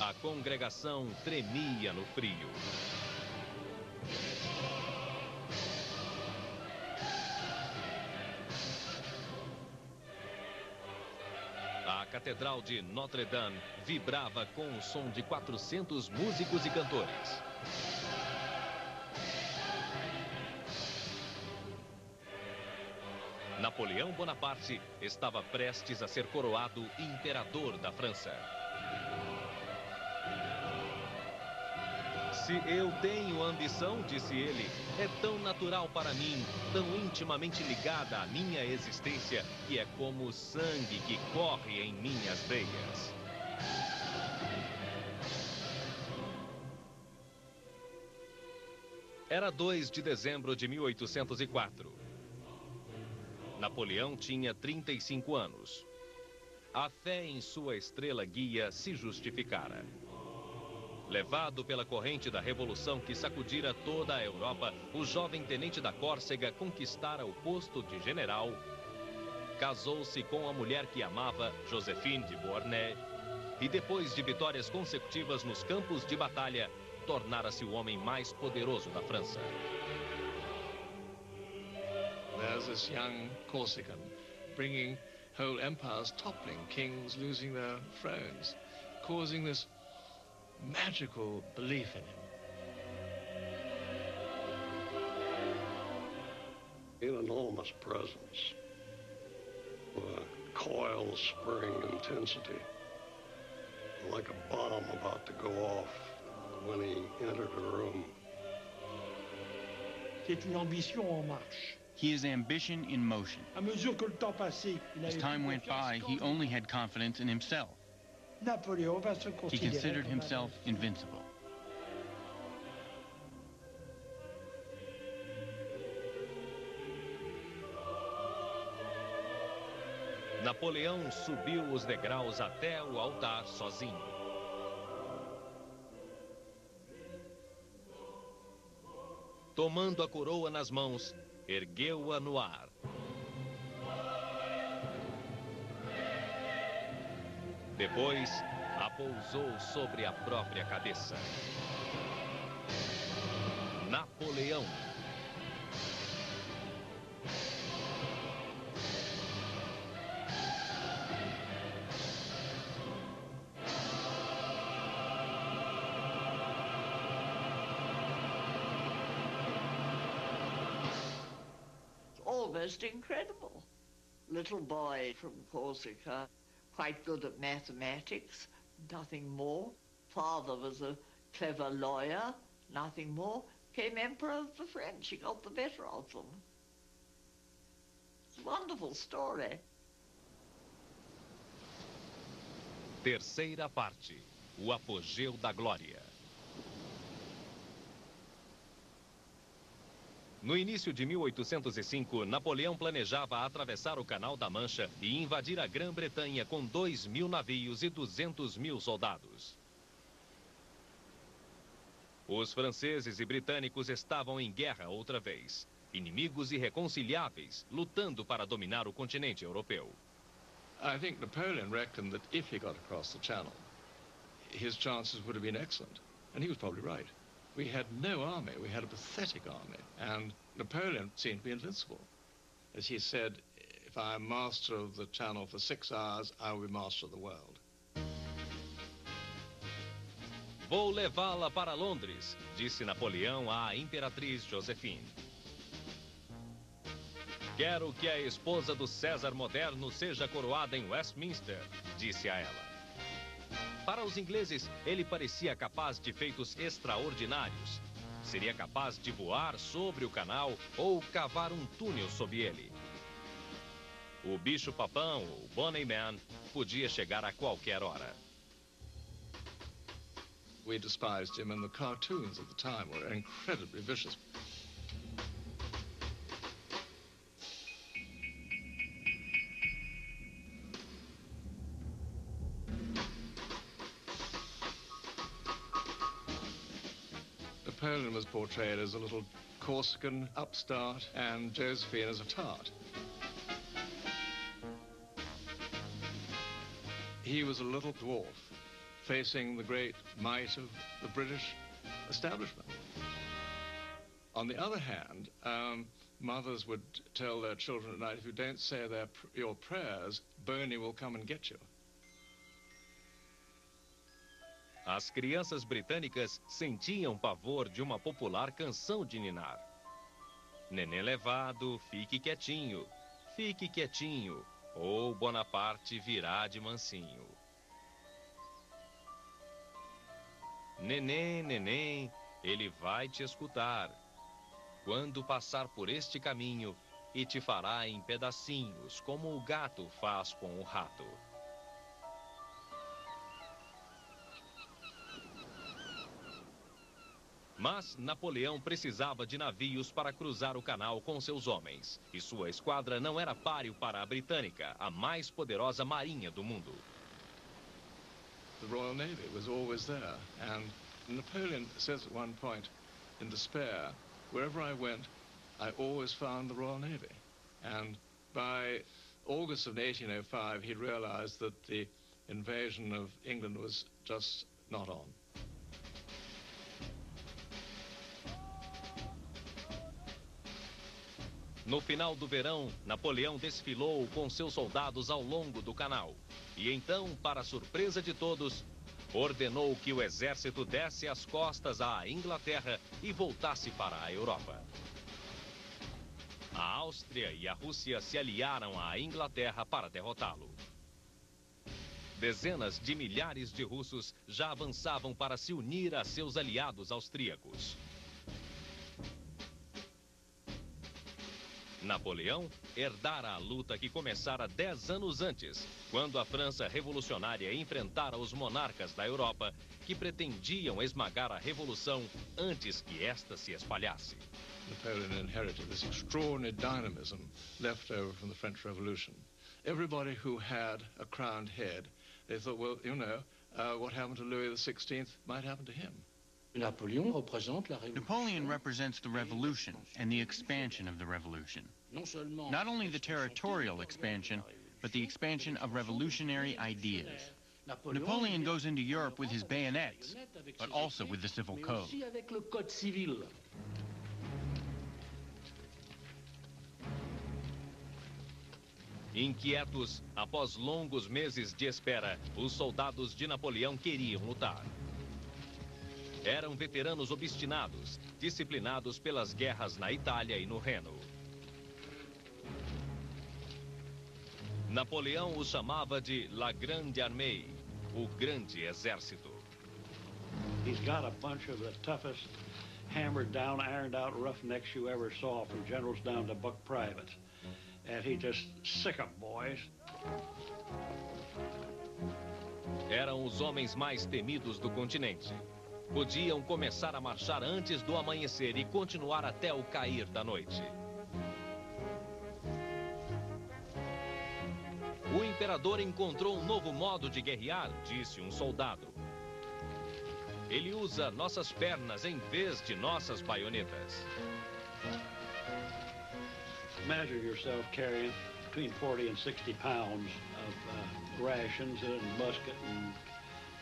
A congregação tremia no frio. A Catedral de Notre-Dame vibrava com o som de 400 músicos e cantores. Napoleão Bonaparte estava prestes a ser coroado imperador da França. Se eu tenho ambição, disse ele, é tão natural para mim, tão intimamente ligada à minha existência, que é como o sangue que corre em minhas veias. Era 2 de dezembro de 1804. Napoleão tinha 35 anos. A fé em sua estrela guia se justificara. Levado pela corrente da revolução que sacudira toda a Europa, o jovem tenente da Córcega conquistara o posto de general, casou-se com a mulher que amava, Joséphine de Beauharnais, e depois de vitórias consecutivas nos campos de batalha, tornara-se o homem mais poderoso da França. There's this young Corsican bringing whole empires toppling, kings losing their thrones, causing this magical belief in him. An enormous presence, with a coil of spring intensity, like a bomb about to go off when he entered the room. C'est une ambition en marche. He is ambition in motion. À mesure que le temps passait, As time went by, he only had confidence in himself. Napoléon va se He considérer considered comme himself invincible. Napoleão subiu os degraus até o altar sozinho. Tomando a coroa nas mãos, ergueu-a no ar. Depois, a pousou sobre a própria cabeça. Napoleão. Almost incredible. Little boy from Corsica, quite good at mathematics, nothing more. Father was a clever lawyer, nothing more. Came Emperor of the French. He got the better of them. It's a wonderful story. Terceira parte. O apogeu da glória. No início de 1805, Napoleão planejava atravessar o Canal da Mancha e invadir a Grã-Bretanha com 2.000 navios e 200.000 soldados. Os franceses e britânicos estavam em guerra outra vez, inimigos irreconciliáveis, lutando para dominar o continente europeu. I think Napoleon reckoned that if he got across the Channel, his chances would have been excellent. And he was probably right. We had no army, we had a pathetic army, and Napoleon seemed to be invincible. As he said, if I am master of the Channel for 6 hours, I will be master of the world. Vou levá-la para Londres, disse Napoleão à imperatriz Joséphine. Quero que a esposa do César moderno seja coroada em Westminster, disse a ela. Para os ingleses, ele parecia capaz de feitos extraordinários. Seria capaz de voar sobre o canal ou cavar um túnel sob ele. O bicho-papão, ou Bonnie Man, podia chegar a qualquer hora. We despised him, and the cartoons of the time were incredibly vicious. Napoleon was portrayed as a little Corsican upstart and Josephine as a tart. He was a little dwarf, facing the great might of the British establishment. On the other hand, mothers would tell their children at night, if you don't say your prayers, Boney will come and get you. As crianças britânicas sentiam pavor de uma popular canção de ninar. Neném levado, fique quietinho, ou Bonaparte virá de mansinho. Neném, neném, ele vai te escutar quando passar por este caminho e te fará em pedacinhos, como o gato faz com o rato. Mas Napoleão precisava de navios para cruzar o canal com seus homens, e sua esquadra não era páreo para a britânica, a mais poderosa marinha do mundo. The Royal Navy was always there, and Napoleon says at one point, in despair, wherever I went, I always found the Royal Navy. And by August of 1805, he'd realized that the invasion of England was just not on. No final do verão, Napoleão desfilou com seus soldados ao longo do canal. E então, para surpresa de todos, ordenou que o exército desse as costas à Inglaterra e voltasse para a Europa. A Áustria e a Rússia se aliaram à Inglaterra para derrotá-lo. Dezenas de milhares de russos já avançavam para se unir a seus aliados austríacos. Napoleão herdara a luta que começara 10 anos antes, quando a França revolucionária enfrentara os monarcas da Europa que pretendiam esmagar a revolução antes que esta se espalhasse. Napoleon inherited this extraordinary dynamism left over from the French Revolution. Everybody who had a crowned head, they thought, well, you know, what happened to Louis XVI might happen to him. Napoleon represents the revolution and the expansion of the revolution. Not only the territorial expansion, but the expansion of revolutionary ideas. Napoleon goes into Europe with his bayonets, but also with the civil code. Inquietos, após longos meses de espera, os soldados de Napoleão queriam lutar. Eram veteranos obstinados, disciplinados pelas guerras na Itália e no Reno. Napoleão os chamava de La Grande Armée, o grande exército. He's got a bunch of the toughest, hammered down, ironed out roughnecks you ever saw, from generals down to buck privates. And he just sick 'em, boys. Eram os homens mais temidos do continente. Podiam começar a marchar antes do amanhecer e continuar até o cair da noite. O imperador encontrou um novo modo de guerrear, disse um soldado. Ele usa nossas pernas em vez de nossas baionetas. Imagine yourself carrying between 40 and 60 pounds of rations and musket and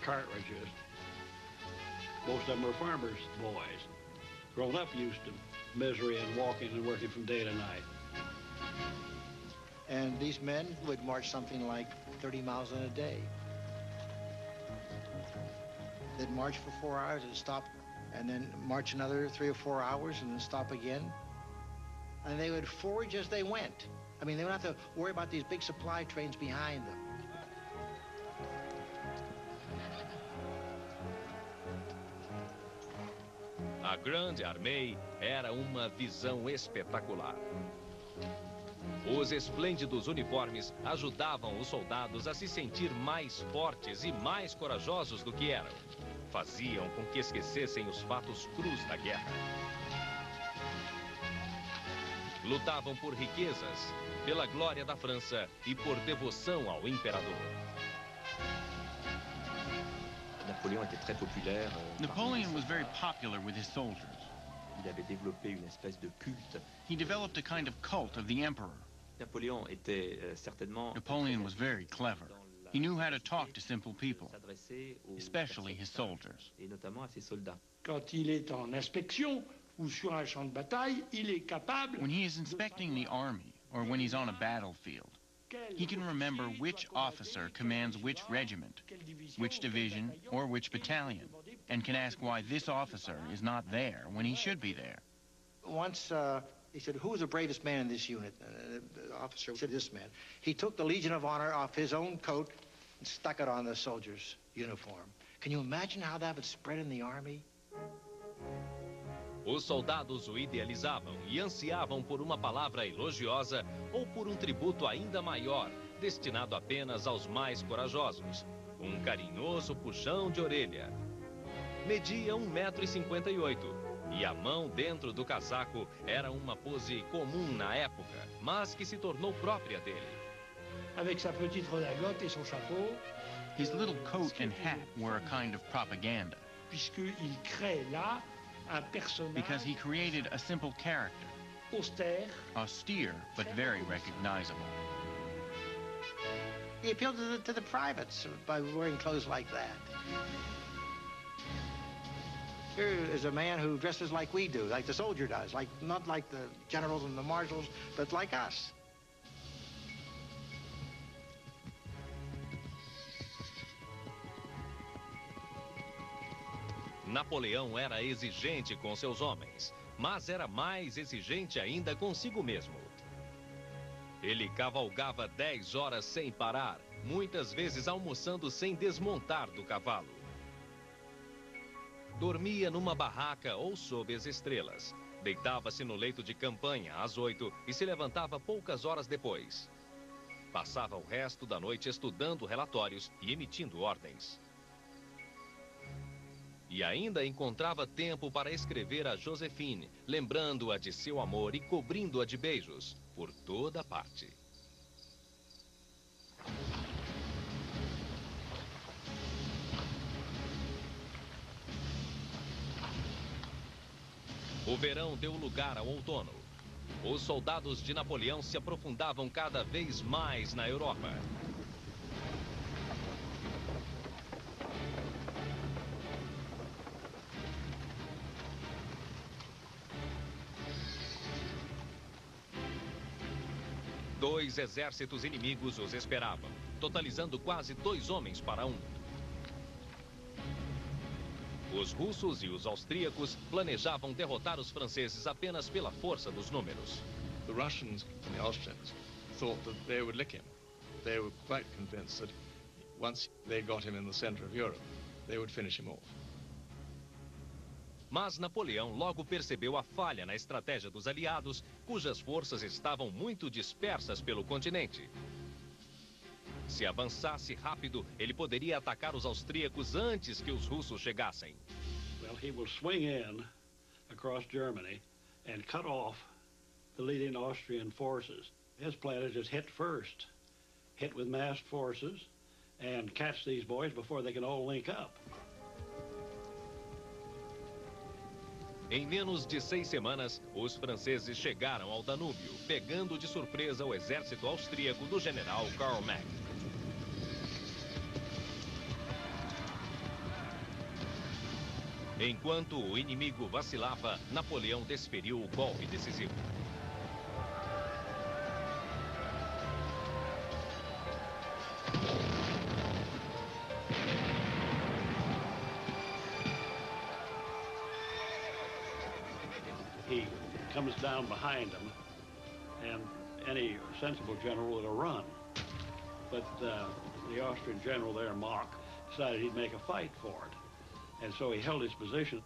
cartridges. Most of them were farmers' boys, grown up used to misery and walking and working from day to night. And these men would march something like 30 miles in a day. They'd march for 4 hours and stop, and then march another 3 or 4 hours and then stop again. And they would forage as they went. I mean, they don't have to worry about these big supply trains behind them. A Grande Armée era uma visão espetacular. Os esplêndidos uniformes ajudavam os soldados a se sentir mais fortes e mais corajosos do que eram. Faziam com que esquecessem os fatos crus da guerra. Lutavam por riquezas, pela glória da França e por devoção ao imperador. Napoleon was very popular with his soldiers. Il avait développé une espèce de culte. He developed a kind of cult of the emperor. Napoléon était certainement... Napoleon was very clever. He He knew how to talk to simple people, especially his soldiers. Quand il est en inspection ou sur un champ de bataille, il est capable. When he is inspecting the army, or when he's on a battlefield, he can remember which officer commands which regiment, which division, or which battalion, and can ask why this officer is not there when he should be there. Once he said, "Who was the bravest man in this unit?" The officer said, "This man." He took the Legion of Honor off his own coat and stuck it on the soldier's uniform. Can you imagine how that would spread in the army? Os soldados o idealizavam e ansiavam por uma palavra elogiosa ou por um tributo ainda maior, destinado apenas aos mais corajosos. Um carinhoso puxão de orelha. Media 1,58 m e a mão dentro do casaco era uma pose comum na época, mas que se tornou própria dele. Avec sa petite redingote et son chapeau. His little coat and hat were a kind of propaganda. Puisqu'il crée là un personnage. Because he created a simple character. Austère. Austere, but very recognizable. He appealed to the privates by wearing clothes like that. Here is a man who dresses like we do, like the soldier does, not like the generals and the marshals, but like us. Napoleão era exigente com seus homens, mas era mais exigente ainda consigo mesmo. Ele cavalgava 10 horas sem parar, muitas vezes almoçando sem desmontar do cavalo. Dormia numa barraca ou sob as estrelas. Deitava-se no leito de campanha às 8 e se levantava poucas horas depois. Passava o resto da noite estudando relatórios e emitindo ordens. E ainda encontrava tempo para escrever a Josephine, lembrando-a de seu amor e cobrindo-a de beijos por toda parte. O verão deu lugar ao outono. Os soldados de Napoleão se aprofundavam cada vez mais na Europa. Dois exércitos inimigos os esperavam, totalizando quase 2 homens para 1. Os russos e os austríacos planejavam derrotar os franceses apenas pela força dos números. The Russians and the Austrians thought that they would lick him. They were quite convinced that once they got him in the center of Europe, they would finish him off. Mas Napoleão logo percebeu a falha na estratégia dos aliados, cujas forças estavam muito dispersas pelo continente. Se avançasse rápido, ele poderia atacar os austríacos antes que os russos chegassem. Well, he will swing in across Germany and cut off the leading Austrian forces. His plan is just hit first, hit with massed forces, and catch these boys before they can all link up. Em menos de 6 semanas, os franceses chegaram ao Danúbio, pegando de surpresa o exército austríaco do general Karl Mack. Enquanto o inimigo vacilava, Napoleão desferiu o golpe decisivo. He comes down behind him, and any sensible general would have run. But the Austrian general there, Mock, decided he'd make a fight for it. And so he held his position.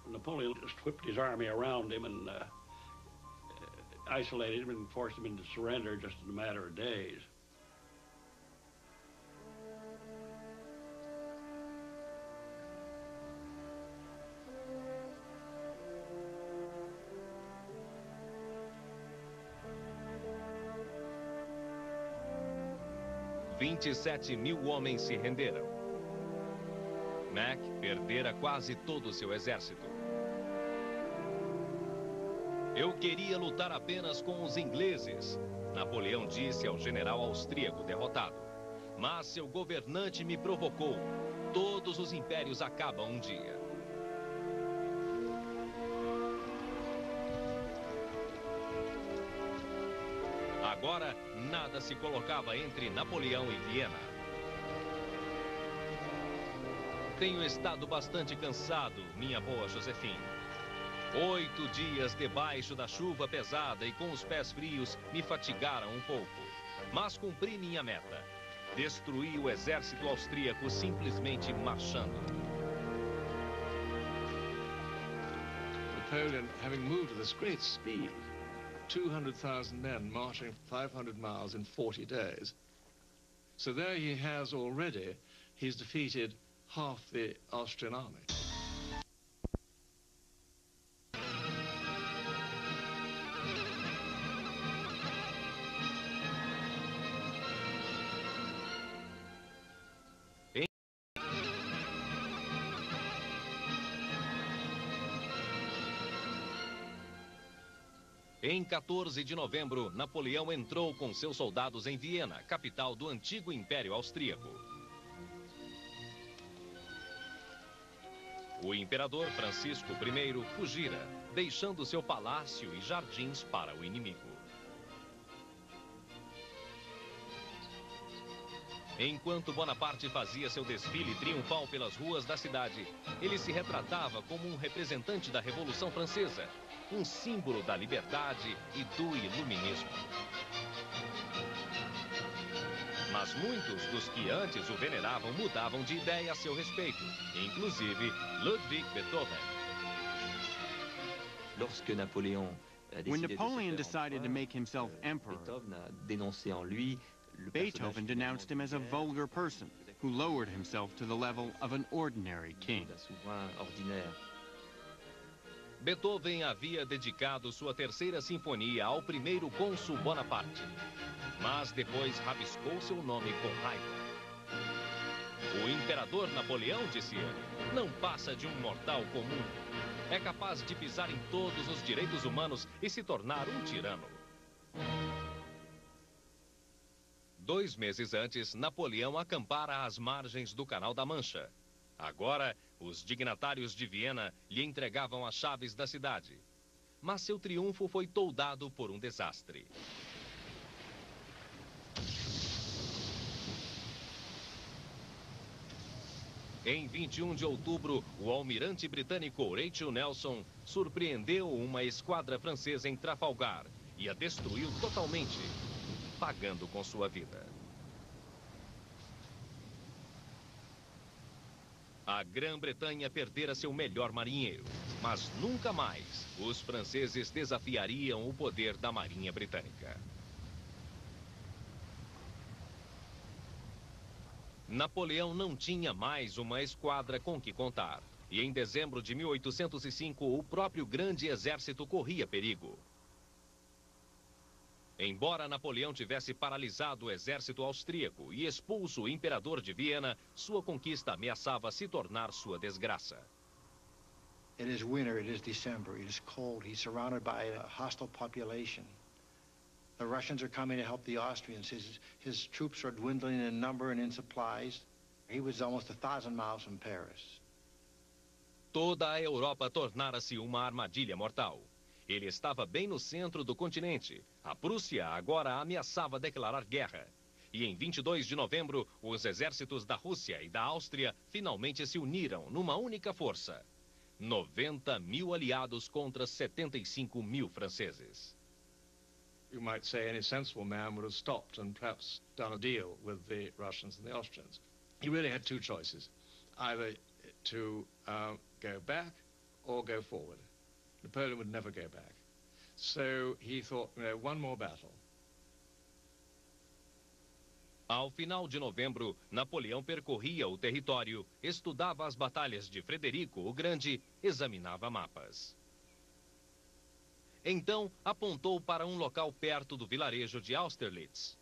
Napoleon just whipped his army around him and isolated him and forced him into surrender just in a matter of days. $27.000 homens se renderam. Mack perdera quase todo o seu exército. Eu queria lutar apenas com os ingleses, Napoleão disse ao general austríaco derrotado. Mas seu governante me provocou. Todos os impérios acabam um dia. Agora, nada se colocava entre Napoleão e Viena. Tenho estado bastante cansado, minha boa Josephine. 8 dias debaixo da chuva pesada e com os pés frios me fatigaram um pouco. Mas cumpri minha meta. Destruí o exército austríaco simplesmente marchando. Napoleon, having moved at this great speed, 200,000 men marching 500 miles in 40 days. So there he has already, he's defeated half the Austrian army. Em 14 de novembro, Napoleão entrou com seus soldados em Viena, capital do antigo Império Austríaco. O imperador Francisco I fugira, deixando seu palácio e jardins para o inimigo. Enquanto Bonaparte fazia seu desfile triunfal pelas ruas da cidade, ele se retratava como um representante da Revolução Francesa, um símbolo da liberdade e do iluminismo. Mas muitos dos que antes o veneravam mudavam de ideia a seu respeito, inclusive Ludwig Beethoven. When Napoleon decided to make himself emperor, Beethoven denounced him as a vulgar person who lowered himself to the level of an ordinary king. Beethoven havia dedicado sua terceira sinfonia ao primeiro cônsul Bonaparte, mas depois rabiscou seu nome com raiva. O imperador Napoleão, disse ele, não passa de um mortal comum. É capaz de pisar em todos os direitos humanos e se tornar um tirano. 2 meses antes, Napoleão acampara às margens do Canal da Mancha. Agora, os dignatários de Viena lhe entregavam as chaves da cidade. Mas seu triunfo foi toldado por um desastre. Em 21 de outubro, o almirante britânico Horatio Nelson surpreendeu uma esquadra francesa em Trafalgar e a destruiu totalmente, pagando com sua vida. A Grã-Bretanha perdera seu melhor marinheiro, mas nunca mais os franceses desafiariam o poder da Marinha Britânica. Napoleão não tinha mais uma esquadra com que contar, e em dezembro de 1805 o próprio grande exército corria perigo. Embora Napoleão tivesse paralisado o exército austríaco e expulso o imperador de Viena, sua conquista ameaçava se tornar sua desgraça. It is winter, it is December, it is cold, he's surrounded by a hostile population. The Russians are coming to help the Austrians. His troops are dwindling in number and in supplies. He was almost 1,000 miles from Paris. Toda a Europa tornara-se uma armadilha mortal. Ele estava bem no centro do continente. A Prússia agora ameaçava declarar guerra. E em 22 de novembro, os exércitos da Rússia e da Áustria finalmente se uniram numa única força. 90.000 aliados contra 75.000 franceses. You might say any sensible man would have stopped and perhaps done a deal with the Russians and the Austrians. He really had 2 choices, either to go back or go forward. Napoleon would never go back. So he thought, one more battle. Ao final de novembro, Napoleão percorria o território, estudava as batalhas de Frederico o Grande, examinava mapas. Então, apontou para um local perto do vilarejo de Austerlitz.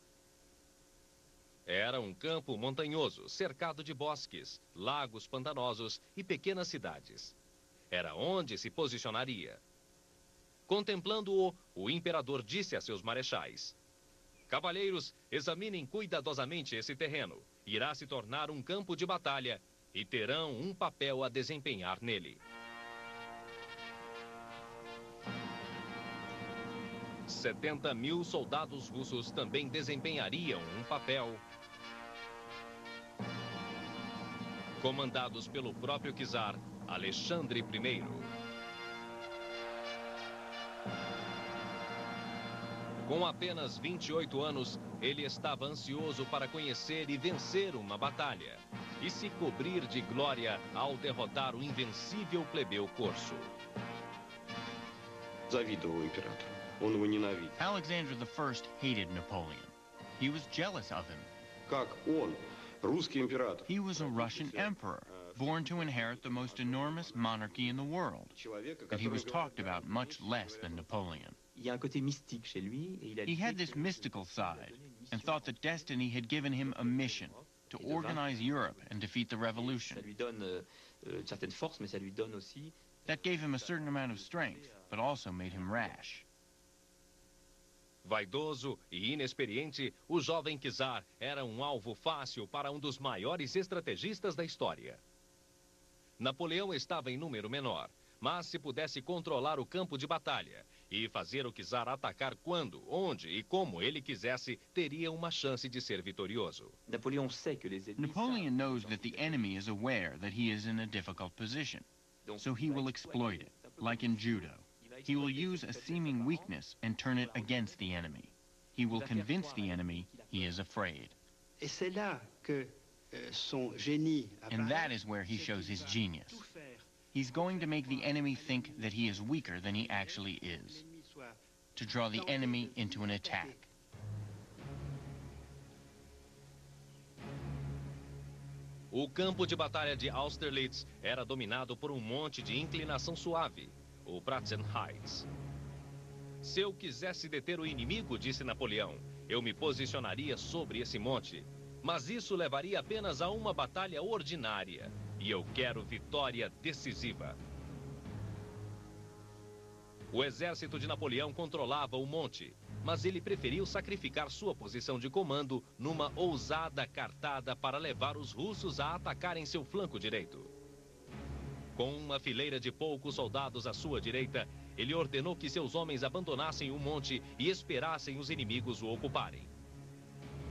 Era um campo montanhoso, cercado de bosques, lagos pantanosos e pequenas cidades. Era onde se posicionaria. Contemplando-o, o imperador disse a seus marechais: Cavalheiros, examinem cuidadosamente esse terreno. Irá se tornar um campo de batalha e terão um papel a desempenhar nele. 70.000 soldados russos também desempenhariam um papel, comandados pelo próprio czar Alexandre I. Com apenas 28 anos, ele estava ansioso para conhecer e vencer uma batalha e se cobrir de glória ao derrotar o invencível plebeu corso. Завидовал императору. Он его ненавидит. Alexander I hated Napoleon. He was jealous of him. Как он, русский император, He was a Russian emperor, born to inherit the most enormous monarchy in the world, but he was talked about much less than Napoleon. Il y a un côté mystique chez lui, et il a He had this mystical side and thought that destiny had given him a mission to organize Europe and defeat the revolution. Ça lui donne une certaine force, mais ça lui donne aussi... That gave him a certain amount of strength, but also made him rash. Vaidoso e inexperiente, o jovem czar era um alvo fácil para um dos maiores estrategistas da história. Napoleão estava em número menor, mas se pudesse controlar o campo de batalha e fazer o czar atacar quando, onde e como ele quisesse, teria uma chance de ser vitorioso. Napoleon knows that the enemy is aware that he is in a difficult position, so he will exploit it, like in judo. He will use a seeming weakness and turn it against the enemy. He will convince the enemy he is afraid. Et c'est là que son génie And that is where he shows his genius. He's going to make the enemy think that he is weaker than he actually is, to draw the enemy into an attack. O campo de batalha de Austerlitz era dominado por um monte de inclinação suave, o Pratzen Heights. Se eu quisesse deter o inimigo, disse Napoleão, eu me posicionaria sobre esse monte. Mas isso levaria apenas a uma batalha ordinária. E eu quero vitória decisiva. O exército de Napoleão controlava o monte, mas ele preferiu sacrificar sua posição de comando numa ousada cartada para levar os russos a atacarem seu flanco direito. Com uma fileira de poucos soldados à sua direita, ele ordenou que seus homens abandonassem o monte e esperassem os inimigos o ocuparem.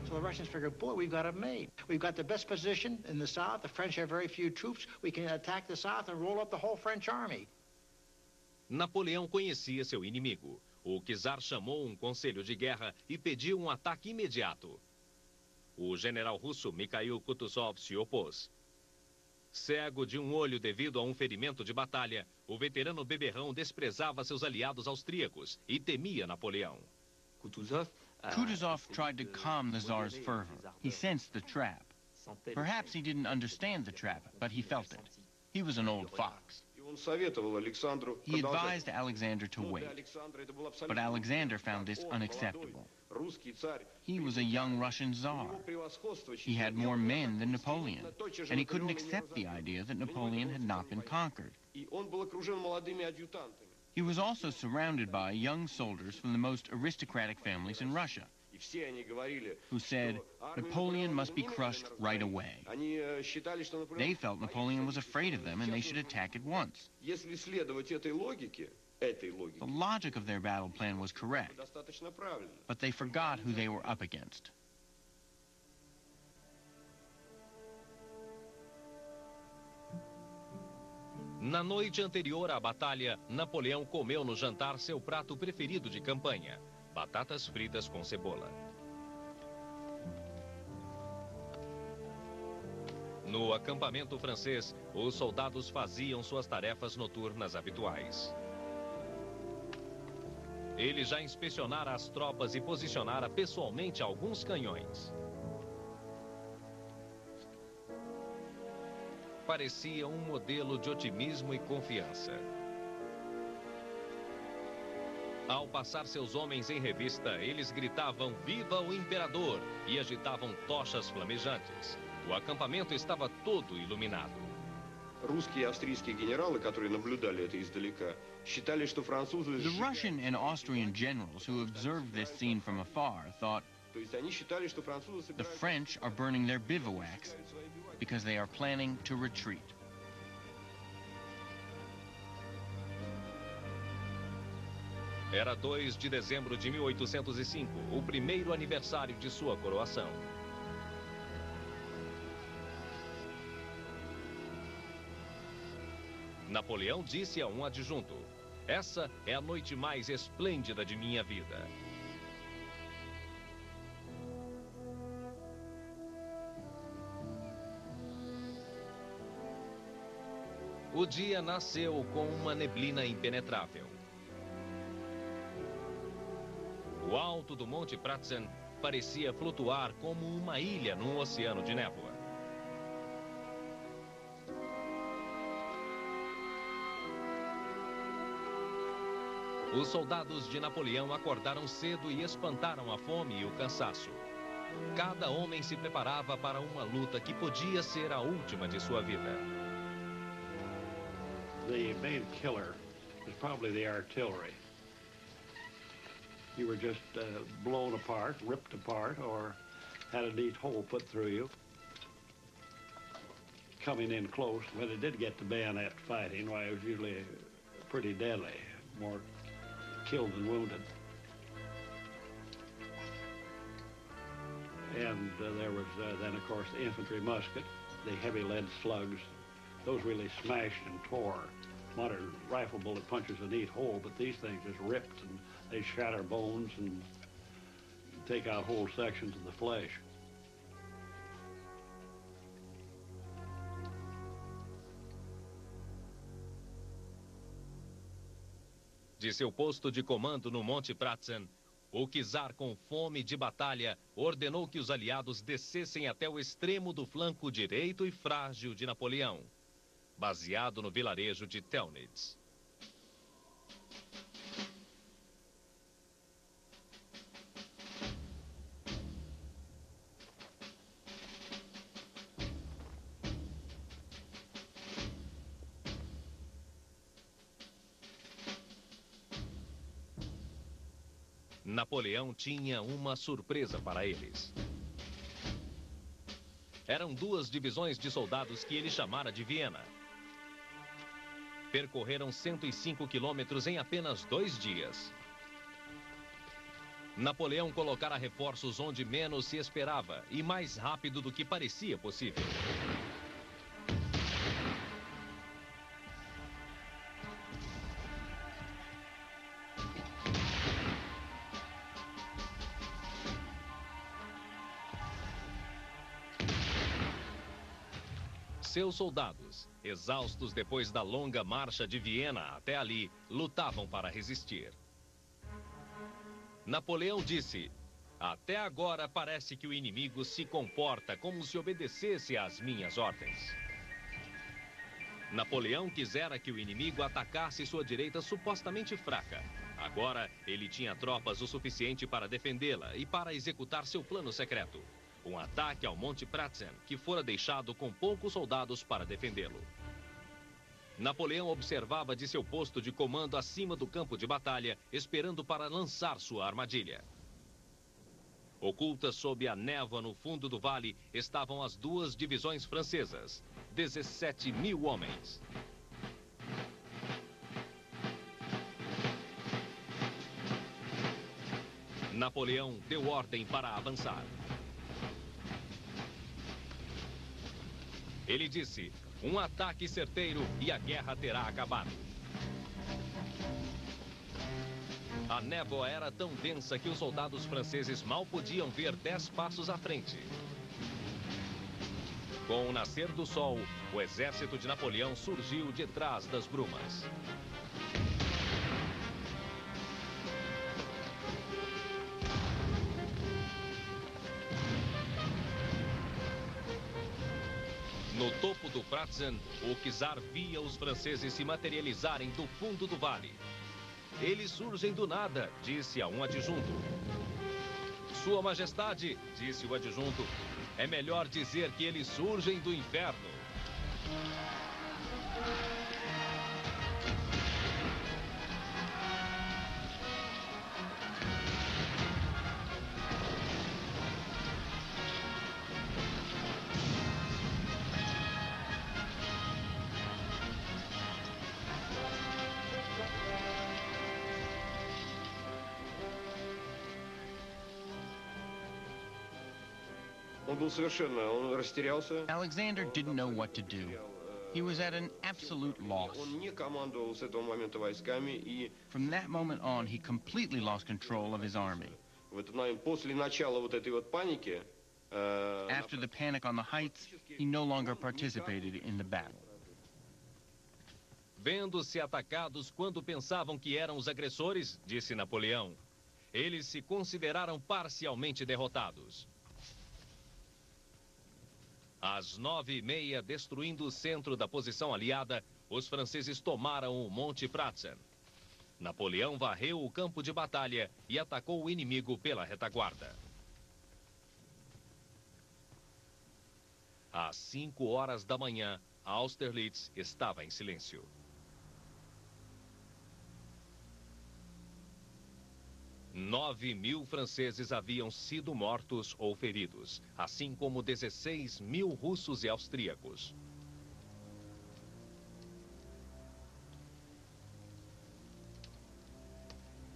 So the Russians figured, boy, we've got it made. We've got the best position in the south. The French have very few troops. We can attack the south and roll up the whole French army. Napoleão conhecia seu inimigo. O czar chamou um conselho de guerra e pediu um ataque imediato. O general russo Mikhail Kutuzov se opôs. Cego de um olho devido a um ferimento de batalha, o veterano beberrão desprezava seus aliados austríacos e temia Napoleão. Kutuzov tried to calm the Tsar's fervor. He sensed the trap. Perhaps he didn't understand the trap, but he felt it. He was an old fox. He advised Alexander to wait, but Alexander found this unacceptable. He was a young Russian Tsar. He had more men than Napoleon, and he couldn't accept the idea that Napoleon had not been conquered. He was also surrounded by young soldiers from the most aristocratic families in Russia, who said Napoleon must be crushed right away. They felt Napoleon was afraid of them and they should attack at once. The logic of their battle plan was correct, but they forgot who they were up against. Na noite anterior à batalha, Napoleão comeu no jantar seu prato preferido de campanha, batatas fritas com cebola. No acampamento francês, os soldados faziam suas tarefas noturnas habituais. Ele já inspecionara as tropas e posicionara pessoalmente alguns canhões. Parecia um modelo de otimismo e confiança. Ao passar seus homens em revista, eles gritavam "Viva o Imperador!" e agitavam tochas flamejantes. O acampamento estava todo iluminado. Русские и австрийские генералы, которые наблюдали это издалека, считали, что французы... The Russian and Austrian generals who observed this scene from afar thought The French are burning their bivouacs because they are planning to retreat. Era 2 de dezembro de 1805, o primeiro aniversário de sua coroação. Napoleão disse a um adjunto: "Essa é a noite mais esplêndida de minha vida." O dia nasceu com uma neblina impenetrável. O alto do Monte Pratzen parecia flutuar como uma ilha num oceano de névoa. Os soldados de Napoleão acordaram cedo e espantaram a fome e o cansaço. Cada homem se preparava para uma luta que podia ser a última de sua vida. The main killer is probably the artillery. You were just blown apart, ripped apart, or had a neat hole put through you. Coming in close, when it did get to bayonet fighting, why, it was usually pretty deadly, more killed than wounded. And there was then, of course, the infantry musket, the heavy lead slugs. Those really smashed and tore. Modern rifle bullet punches a neat hole, but these things just ripped, and they shatter bones and take out whole sections of the flesh. De seu posto de comando no Monte Pratzen, o czar, com fome de batalha, ordenou que os aliados descessem até o extremo do flanco direito e frágil de Napoleão, baseado no vilarejo de Telnitz. Napoleão tinha uma surpresa para eles. Eram 2 divisões de soldados que ele chamara de Viena. Percorreram 105 quilômetros em apenas 2 dias. Napoleão colocara reforços onde menos se esperava e mais rápido do que parecia possível. Seus soldados, exaustos depois da longa marcha de Viena até ali, lutavam para resistir. Napoleão disse: "Até agora parece que o inimigo se comporta como se obedecesse às minhas ordens." Napoleão quisera que o inimigo atacasse sua direita supostamente fraca. Agora, ele tinha tropas o suficiente para defendê-la e para executar seu plano secreto. Um ataque ao Monte Pratzen, que fora deixado com poucos soldados para defendê-lo. Napoleão observava de seu posto de comando acima do campo de batalha, esperando para lançar sua armadilha. Ocultas sob a névoa no fundo do vale estavam as 2 divisões francesas, 17.000 homens. Napoleão deu ordem para avançar. Ele disse: "Um ataque certeiro e a guerra terá acabado." A névoa era tão densa que os soldados franceses mal podiam ver 10 passos à frente. Com o nascer do sol, o exército de Napoleão surgiu de trás das brumas. No topo do Pratzen, o czar via os franceses se materializarem do fundo do vale. "Eles surgem do nada", disse a um adjunto. "Sua Majestade", disse o adjunto, "é melhor dizer que eles surgem do inferno." Alexander didn't know what to do. He was at an absolute loss. From that moment on, he completely lost control of his army. After the panic on the heights, he no longer participated in the battle. Vendo-se atacados quando pensavam que eram os agressores, disse Napoleão, eles se consideraram parcialmente derrotados. Às 9h30, destruindo o centro da posição aliada, os franceses tomaram o Monte Pratzen. Napoleão varreu o campo de batalha e atacou o inimigo pela retaguarda. Às 5h da manhã, Austerlitz estava em silêncio. 9.000 franceses haviam sido mortos ou feridos, assim como 16.000 russos e austríacos.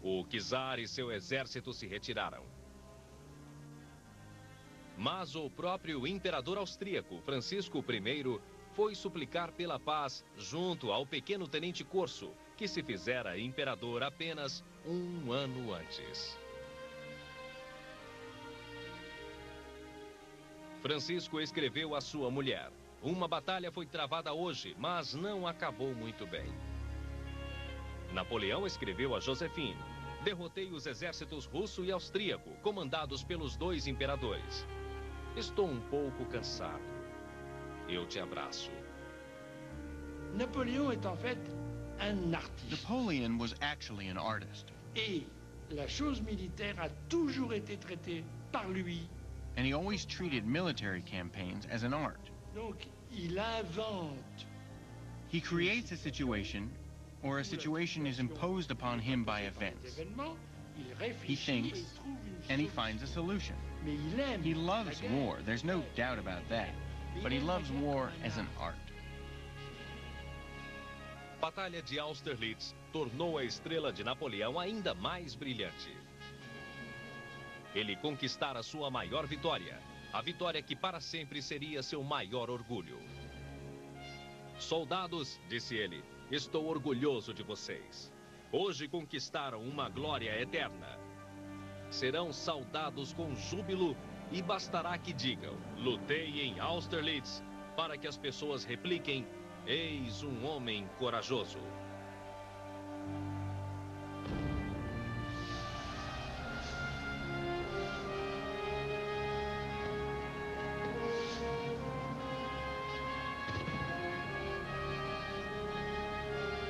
O czar e seu exército se retiraram. Mas o próprio imperador austríaco, Francisco I, foi suplicar pela paz junto ao pequeno tenente Corso, que se fizera imperador apenas um ano antes. Francisco escreveu à sua mulher: uma batalha foi travada hoje, mas não acabou muito bem. Napoleão escreveu a Josephine: derrotei os exércitos russo e austríaco, comandados pelos dois imperadores. Estou um pouco cansado. Eu te abraço. Napoléon est en fait un artiste. Napoleon was actually an artist. Et la chose militaire a toujours été traitée par lui. And he always treated military campaigns as an art. Donc, il invente. He creates a situation, or a situation is imposed upon him by events. He thinks, and he finds a solution. He loves war, there's no doubt about that. But he loves war as an art. Batalha de Austerlitz tornou a estrela de Napoleão ainda mais brilhante. Ele conquistara sua maior vitória, a vitória que para sempre seria seu maior orgulho. Soldados, disse ele, estou orgulhoso de vocês. Hoje conquistaram uma glória eterna. Serão saudados com júbilo e bastará que digam, lutei em Austerlitz, para que as pessoas repliquem, eis um homem corajoso.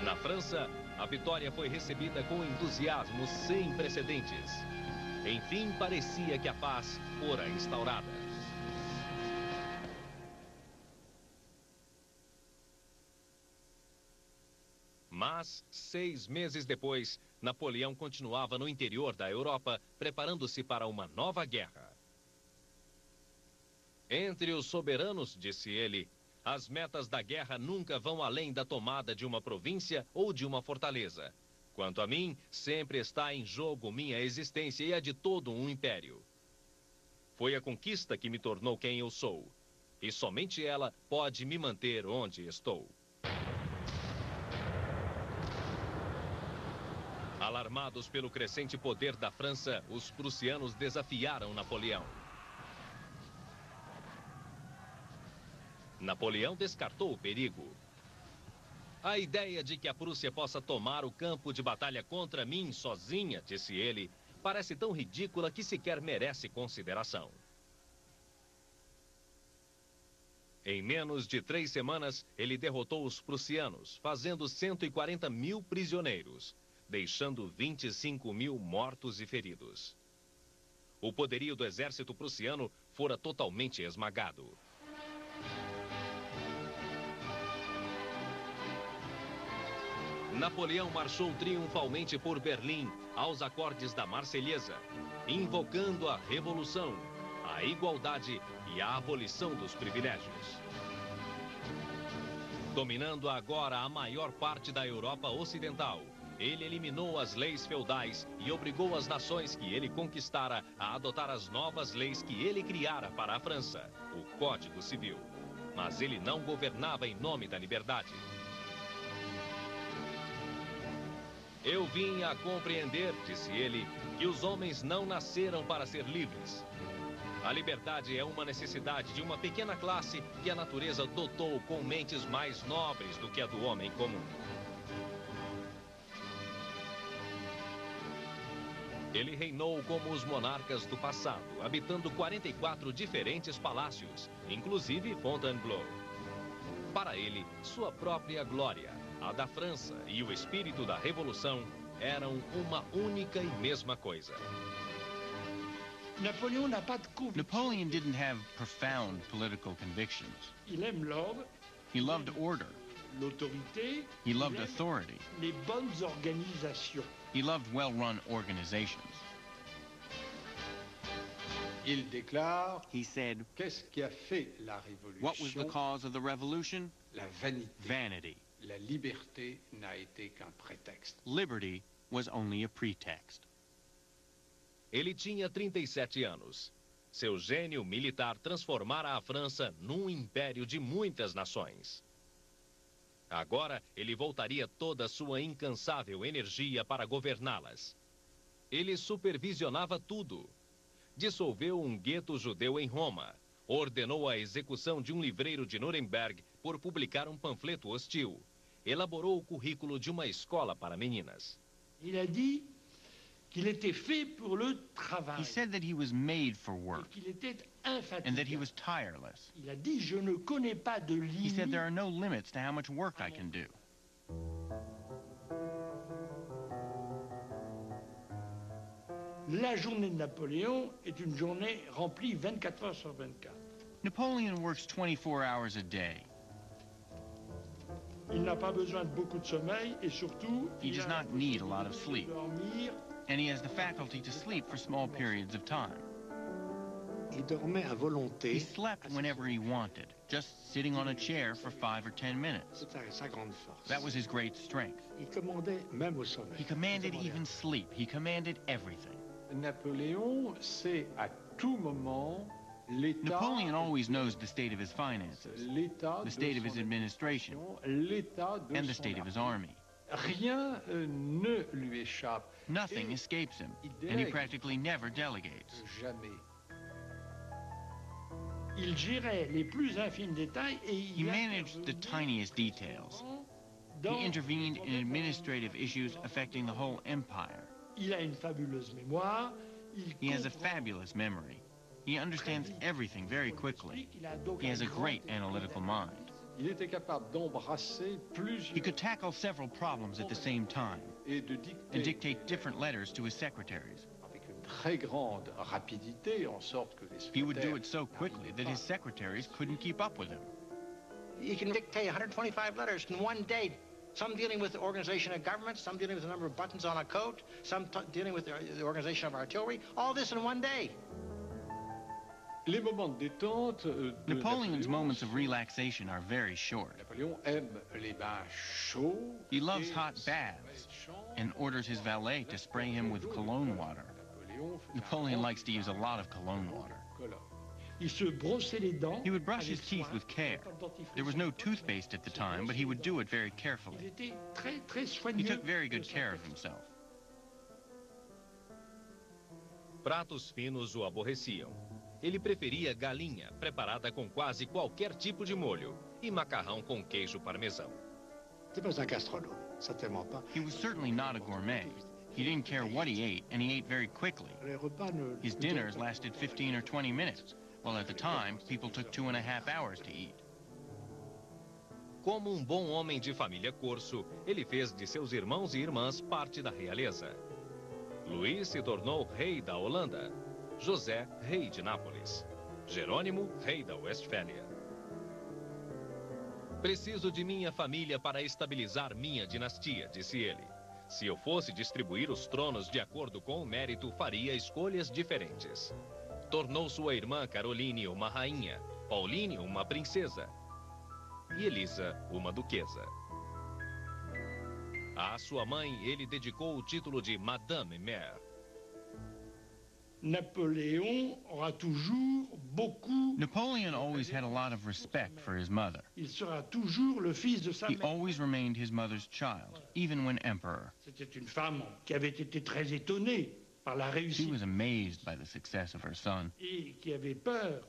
Na França, a vitória foi recebida com entusiasmo sem precedentes. Enfim, parecia que a paz fora instaurada. Mas, 6 meses depois, Napoleão continuava no interior da Europa, preparando-se para uma nova guerra. Entre os soberanos, disse ele, as metas da guerra nunca vão além da tomada de uma província ou de uma fortaleza. Quanto a mim, sempre está em jogo minha existência e a de todo um império. Foi a conquista que me tornou quem eu sou. E somente ela pode me manter onde estou. Alarmados pelo crescente poder da França, os prussianos desafiaram Napoleão. Napoleão descartou o perigo. A ideia de que a Prússia possa tomar o campo de batalha contra mim sozinha, disse ele, parece tão ridícula que sequer merece consideração. Em menos de 3 semanas, ele derrotou os prussianos, fazendo 140.000 prisioneiros, deixando 25.000 mortos e feridos. O poderio do exército prussiano fora totalmente esmagado. Napoleão marchou triunfalmente por Berlim, aos acordes da Marselhesa, invocando a revolução, a igualdade e a abolição dos privilégios. Dominando agora a maior parte da Europa Ocidental, Ele eliminou as leis feudais e obrigou as nações que ele conquistara a adotar as novas leis que ele criara para a França, o Código Civil. Mas ele não governava em nome da liberdade. Eu vim a compreender, disse ele, que os homens não nasceram para ser livres. A liberdade é uma necessidade de uma pequena classe que a natureza dotou com mentes mais nobres do que a do homem comum. Ele reinou como os monarcas do passado, habitando 44 diferentes palácios, inclusive Fontainebleau. Para ele, sua própria glória, a da França e o espírito da Revolução eram uma única e mesma coisa. Napoleon didn't have profound political convictions. Il aime l'ordre. He loved order. L'autorité. He loved authority. Les bonnes organisations. He loved well-run organizations. Il déclare, he said, qu'est-ce qui a fait la révolution? What was the cause of the revolution? La vanité. Vanity. La liberté n'a été qu'un prétexte. Liberty was only a pretext. Ele tinha 37 anos. Seu gênio militar transformara a França num império de muitas nações. Agora, ele voltaria toda a sua incansável energia para governá-las. Ele supervisionava tudo. Dissolveu um gueto judeu em Roma. Ordenou a execução de um livreiro de Nuremberg por publicar um panfleto hostil. Elaborou o currículo de uma escola para meninas. Il a dit qu'il était fait pour le travail. He said that he was made for work. Qu'il était infatigable. And that he was tireless. Il a dit, je ne connais pas de limite. He said there are no limits to how much work I can do. La journée de Napoléon est une journée remplie 24 heures sur 24. Napoleon works 24 hours a day. Il n'a pas besoin de beaucoup de sommeil et surtout, he does not need a lot of sleep. And he has the faculty to sleep for small periods of time. Il dormait à volonté. He slept whenever he wanted, just sitting on a chair for 5 or 10 minutes. Sa grande force. That was his great strength. Il commandait même au sommeil. He commanded even sleep. He commanded everything. Napoléon sait à tout moment l'état. Napoleon always knows the state of his finances, the state of his administration, and the state of his army. Rien ne lui échappe. Nothing escapes him, and he practically never delegates. Jamais. Il gérait les plus infimes détails et he managed the tiniest details. He intervened in administrative issues affecting the whole empire. Il a une fabuleuse mémoire. He has a fabulous memory. He understands everything very quickly. He has a great analytical mind. Il était capable d'embrasser plusieurs. He could tackle several problems at the same time and dictate different letters to his secretaries. Avec une très grande rapidité, en sorte que les he would do it so quickly that his secretaries couldn't keep up with him. He can dictate 125 letters in one day. Some dealing with the organization of government, some dealing with the number of buttons on a coat, some dealing with the organization of artillery. All this in one day. Les moments de détente Napoleon's moments of relaxation are very short. Napoléon aime les bains chauds. He loves hot baths and orders his valet to spray him with cologne water. Napoleon likes to use a lot of cologne water. Il se brossait les dents. He would brush his teeth with care. There was no toothpaste at the time, but he would do it very carefully. Il était très, très soigneux. He took very good care of himself. Pratos finos o aborreciam. Ele preferia galinha, preparada com quase qualquer tipo de molho, e macarrão com queijo parmesão. He was certainly not a gourmet. He didn't care what he ate, and he ate very quickly. His dinners lasted 15 or 20 minutes, while at the time, people took 2.5 hours to eat. Como bom homem de família corso, ele fez de seus irmãos e irmãs parte da realeza. Luís se tornou rei da Holanda. José, rei de Nápoles. Jerônimo, rei da Westfália. Preciso de minha família para estabilizar minha dinastia, disse ele. Se eu fosse distribuir os tronos de acordo com o mérito, faria escolhas diferentes. Tornou sua irmã Caroline uma rainha, Pauline uma princesa e Elisa uma duquesa. À sua mãe, ele dedicou o título de Madame Mère. Napoléon aura toujours beaucoup. Napoleon always had a lot of respect for his mother. Il sera toujours le fils de sa He mère. always remained his mother's child, even when emperor. C'était une femme qui avait été très étonnée par la réussite. She was amazed by the success of her son, Et qui avait peur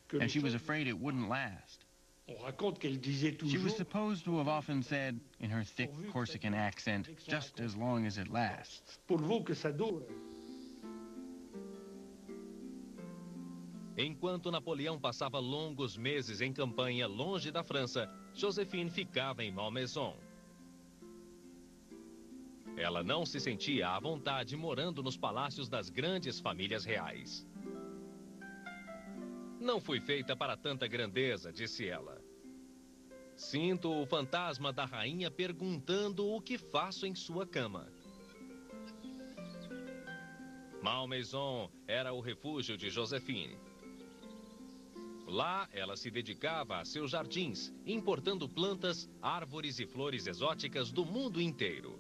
que and she was afraid it wouldn't last. On raconte qu'elle disait She was toujours supposed to have often said, in her thick Corsican accent, just as long as it lasts. pourvu que ça dure. Enquanto Napoleão passava longos meses em campanha longe da França, Joséphine ficava em Malmaison. Ela não se sentia à vontade morando nos palácios das grandes famílias reais. Não fui feita para tanta grandeza, disse ela. Sinto o fantasma da rainha perguntando o que faço em sua cama. Malmaison era o refúgio de Joséphine. Lá, ela se dedicava a seus jardins, importando plantas, árvores e flores exóticas do mundo inteiro.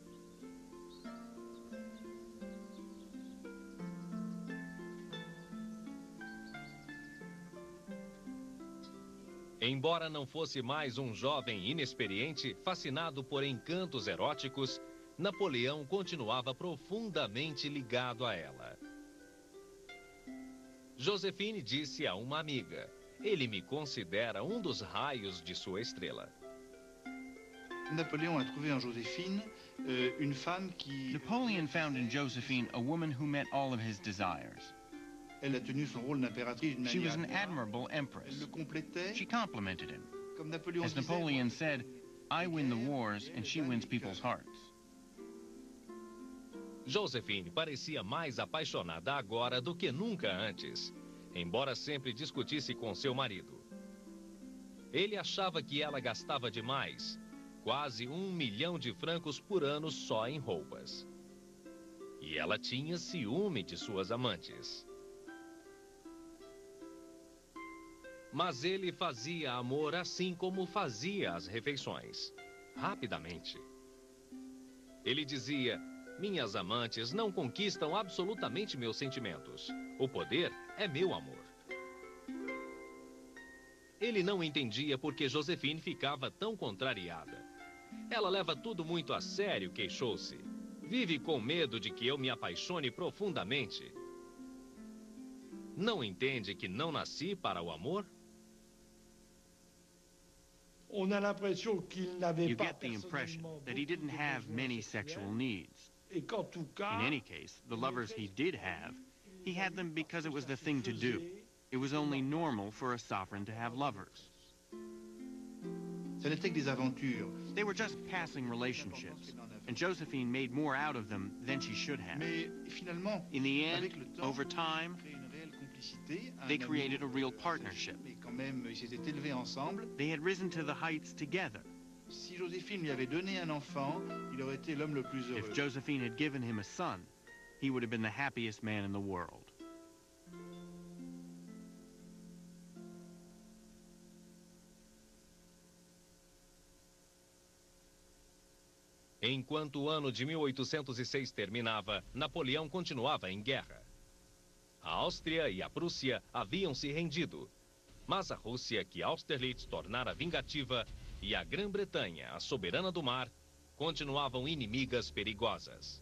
Embora não fosse mais um jovem inexperiente, fascinado por encantos eróticos, Napoleão continuava profundamente ligado a ela. Joséphine disse a uma amiga: ele me considera um dos raios de sua estrela. Napoléon a trouvé en Joséphine une femme qui... Napoleon found in Joséphine a woman who met all of his desires. Elle a tenu son rôle d'impératrice d'une She manière was an admirable. admirable empress. Elle le complétait. She complimented him. Comme Napoléon As disait, Napoleon said, I win the wars and she wins people's hearts. Joséphine parecia mais apaixonada agora do que nunca antes, embora sempre discutisse com seu marido. Ele achava que ela gastava demais, quase 1 milhão de francos por ano só em roupas. E ela tinha ciúme de suas amantes. Mas ele fazia amor assim como fazia as refeições, rapidamente. Ele dizia: minhas amantes não conquistam absolutamente meus sentimentos. O poder é meu amor. Ele não entendia por que Joséphine ficava tão contrariada. Ela leva tudo muito a sério, queixou-se. Vive com medo de que eu me apaixone profundamente. Não entende que não nasci para o amor? On a l'impression qu'il n'avait You pas get the impression personnellement that he didn't beaucoup de have besoins many sexuels, sexual needs. et qu'en tout cas, In any case, the lovers he did have, he had them because it was the thing to do. It was only normal for a sovereign to have lovers. ce n'était que des aventures. They were just passing relationships, and Joséphine made more out of them than she should have. Mais finalement, In the end, avec le temps, over time, créé une réelle complicité, un they amour created a real partnership. Mais quand même, ils s'étaient élevés ensemble. They had risen to the heights together. Si Joséphine lui avait donné un enfant, il aurait été l'homme le plus heureux. If Joséphine had given him a son, he would have been the happiest man in the world. Enquanto o ano de 1806 terminava, Napoleão continuava em guerra. A Áustria e a Prússia haviam se rendido, mas a Rússia, que Austerlitz tornara vingativa, e a Grã-Bretanha, a soberana do mar, continuavam inimigas perigosas.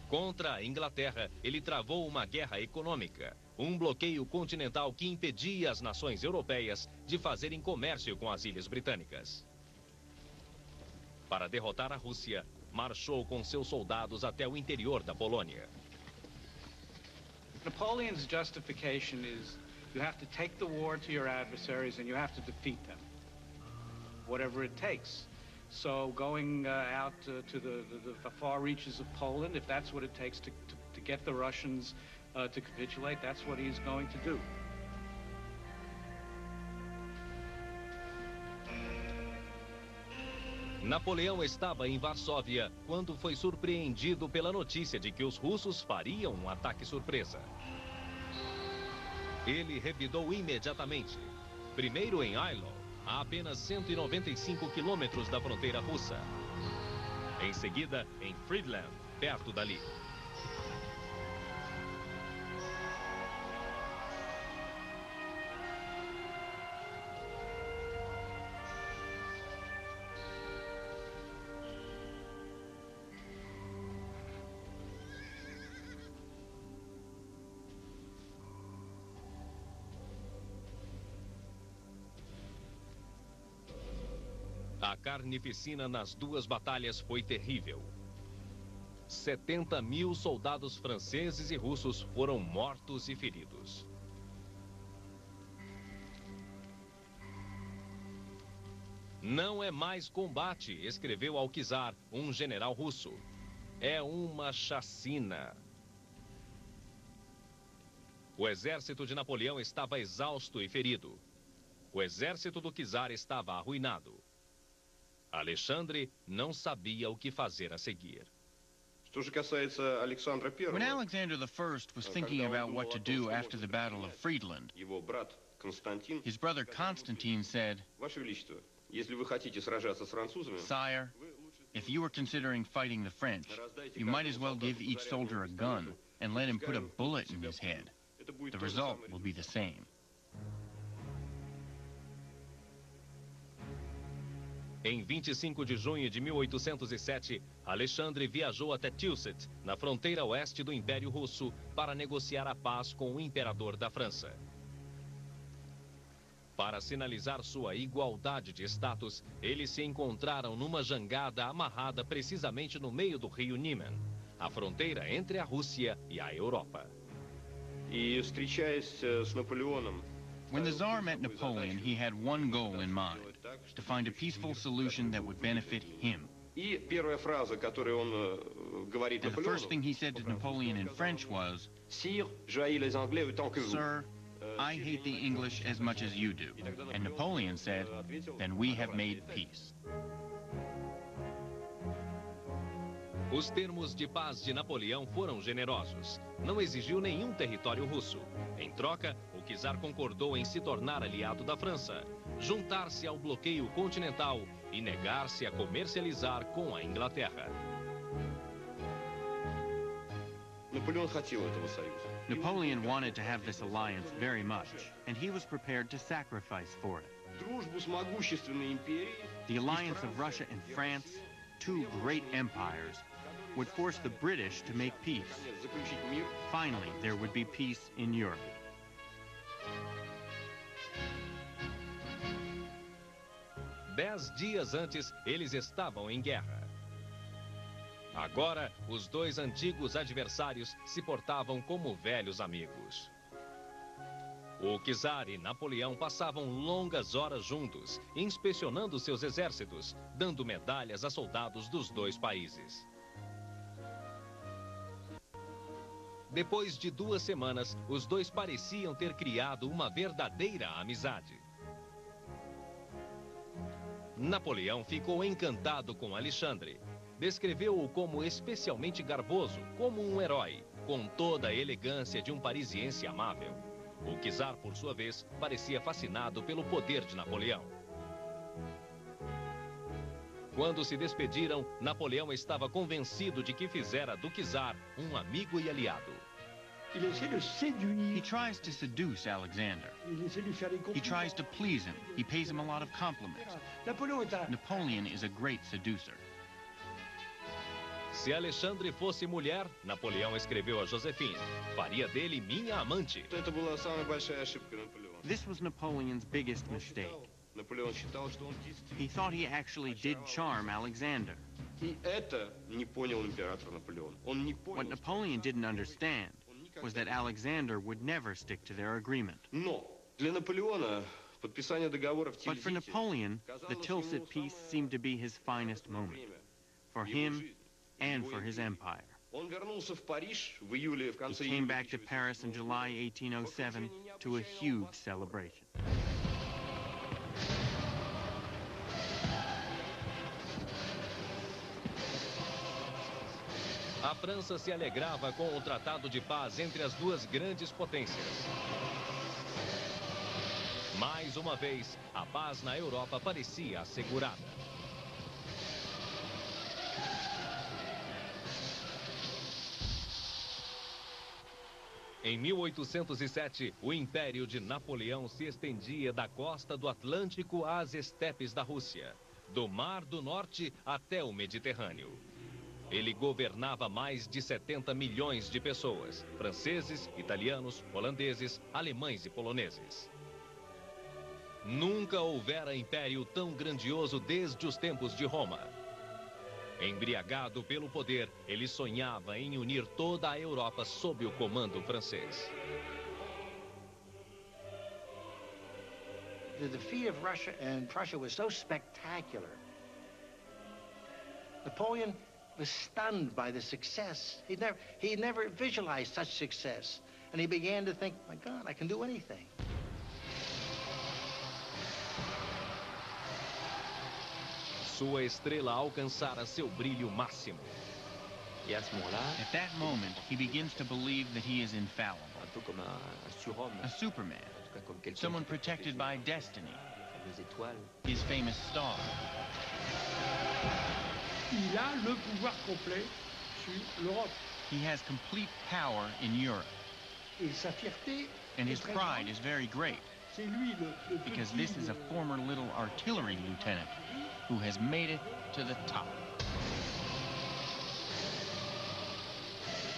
Contra a Inglaterra, ele travou uma guerra econômica, um bloqueio continental que impedia as nações europeias de fazerem comércio com as ilhas britânicas. Para derrotar a Rússia, marchou com seus soldados até o interior da Polônia. Napoleon's justification is you have to take the war to your adversaries and you have to defeat them, whatever it takes. So going out to the far reaches of Poland, if that's what it takes to get the Russians to capitulate, that's what he's going to do. Napoleão estava em Varsóvia quando foi surpreendido pela notícia de que os russos fariam um ataque surpresa. Ele revidou imediatamente, primeiro em Eylau, a apenas 195 quilômetros da fronteira russa. Em seguida, em Friedland, perto dali. A carnificina nas duas batalhas foi terrível. 70.000 soldados franceses e russos foram mortos e feridos. Não é mais combate, escreveu Alquizar, um general russo. É uma chacina. O exército de Napoleão estava exausto e ferido. O exército do czar estava arruinado. Alexandre não sabia o que fazer a seguir. When Alexander I was thinking about what to do after the Battle of Friedland, his brother Constantine said, "Sire, if you were considering fighting the French, you might as well give each soldier a gun and let him put a bullet in his head. The result will be the same." Em 25 de junho de 1807, Alexandre viajou até Tilsit, na fronteira oeste do Império Russo, para negociar a paz com o imperador da França. Para sinalizar sua igualdade de status, eles se encontraram numa jangada amarrada precisamente no meio do rio Niemen, a fronteira entre a Rússia e a Europa. When the Tsar met Napoleon, he had one goal in mind: to find a peaceful solution that would benefit him. And the first thing he said to Napoleon in French was, "Sir, I hate the English as much as you do." And Napoleon said, "Then we have made peace." Os termos de paz de Napoleão foram generosos. Não exigiu nenhum território russo. Em troca, o czar concordou em se tornar aliado da França, juntar-se ao bloqueio continental e negar-se a comercializar com a Inglaterra. Napoleon wanted to have this alliance very much, and he was prepared to sacrifice for it. The alliance of Russia and France, two great empires, would force the British to make peace. Finally, there would be peace in Europe. Dez dias antes, eles estavam em guerra. Agora, os dois antigos adversários se portavam como velhos amigos. O czar e Napoleão passavam longas horas juntos, inspecionando seus exércitos, dando medalhas a soldados dos dois países. Depois de 2 semanas, os dois pareciam ter criado uma verdadeira amizade. Napoleão ficou encantado com Alexandre. Descreveu-o como especialmente garboso, como um herói, com toda a elegância de um parisiense amável. O czar, por sua vez, parecia fascinado pelo poder de Napoleão. Quando se despediram, Napoleão estava convencido de que fizera do czar um amigo e aliado. He tries to seduce Alexander. He tries to please him. He pays him a lot of compliments. Napoleon is a great seducer. Se Alexandre fosse mulher, Napoleão escreveu a Josephine, faria dele minha amante. This was Napoleon's biggest mistake. He thought he actually did charm Alexander. What Napoleon didn't understand was that Alexander would never stick to their agreement. But for Napoleon, the Tilsit peace seemed to be his finest moment, for him and for his empire. He came back to Paris in July 1807 to a huge celebration. A França se alegrava com o tratado de paz entre as duas grandes potências. Mais uma vez, a paz na Europa parecia assegurada. Em 1807, o Império de Napoleão se estendia da costa do Atlântico às estepes da Rússia, do Mar do Norte até o Mediterrâneo. Ele governava mais de 70 milhões de pessoas, franceses, italianos, holandeses, alemães e poloneses. Nunca houvera império tão grandioso desde os tempos de Roma. Embriagado pelo poder, ele sonhava em unir toda a Europa sob o comando francês. The defeat of Russia and Prussia was so spectacular. Napoleon was stunned by the success. He never visualized such success. And he began to think, my God, I can do anything. Sua estrela alcançara seu brilho máximo. At that moment, he begins to believe that he is infallible. A Superman. Someone protected by destiny. His famous star. Il a le pouvoir complet sur l'Europe. He has complete power in Europe. Et sa fierté and his pride is very great. C'est lui le because this is a former little artillery lieutenant who has made it to the top.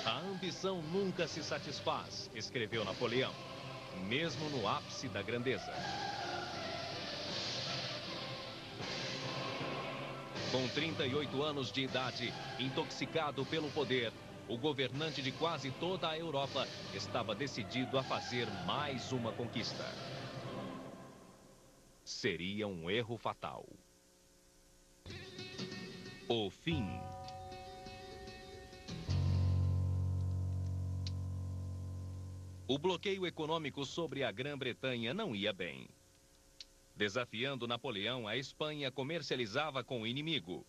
A ambição nunca se satisfaz, escreveu Napoleão, mesmo no ápice da grandeza. Com 38 anos de idade, intoxicado pelo poder, o governante de quase toda a Europa estava decidido a fazer mais uma conquista. Seria um erro fatal. O fim. O bloqueio econômico sobre a Grã-Bretanha não ia bem. Desafiando Napoleão, a Espanha comercializava com o inimigo.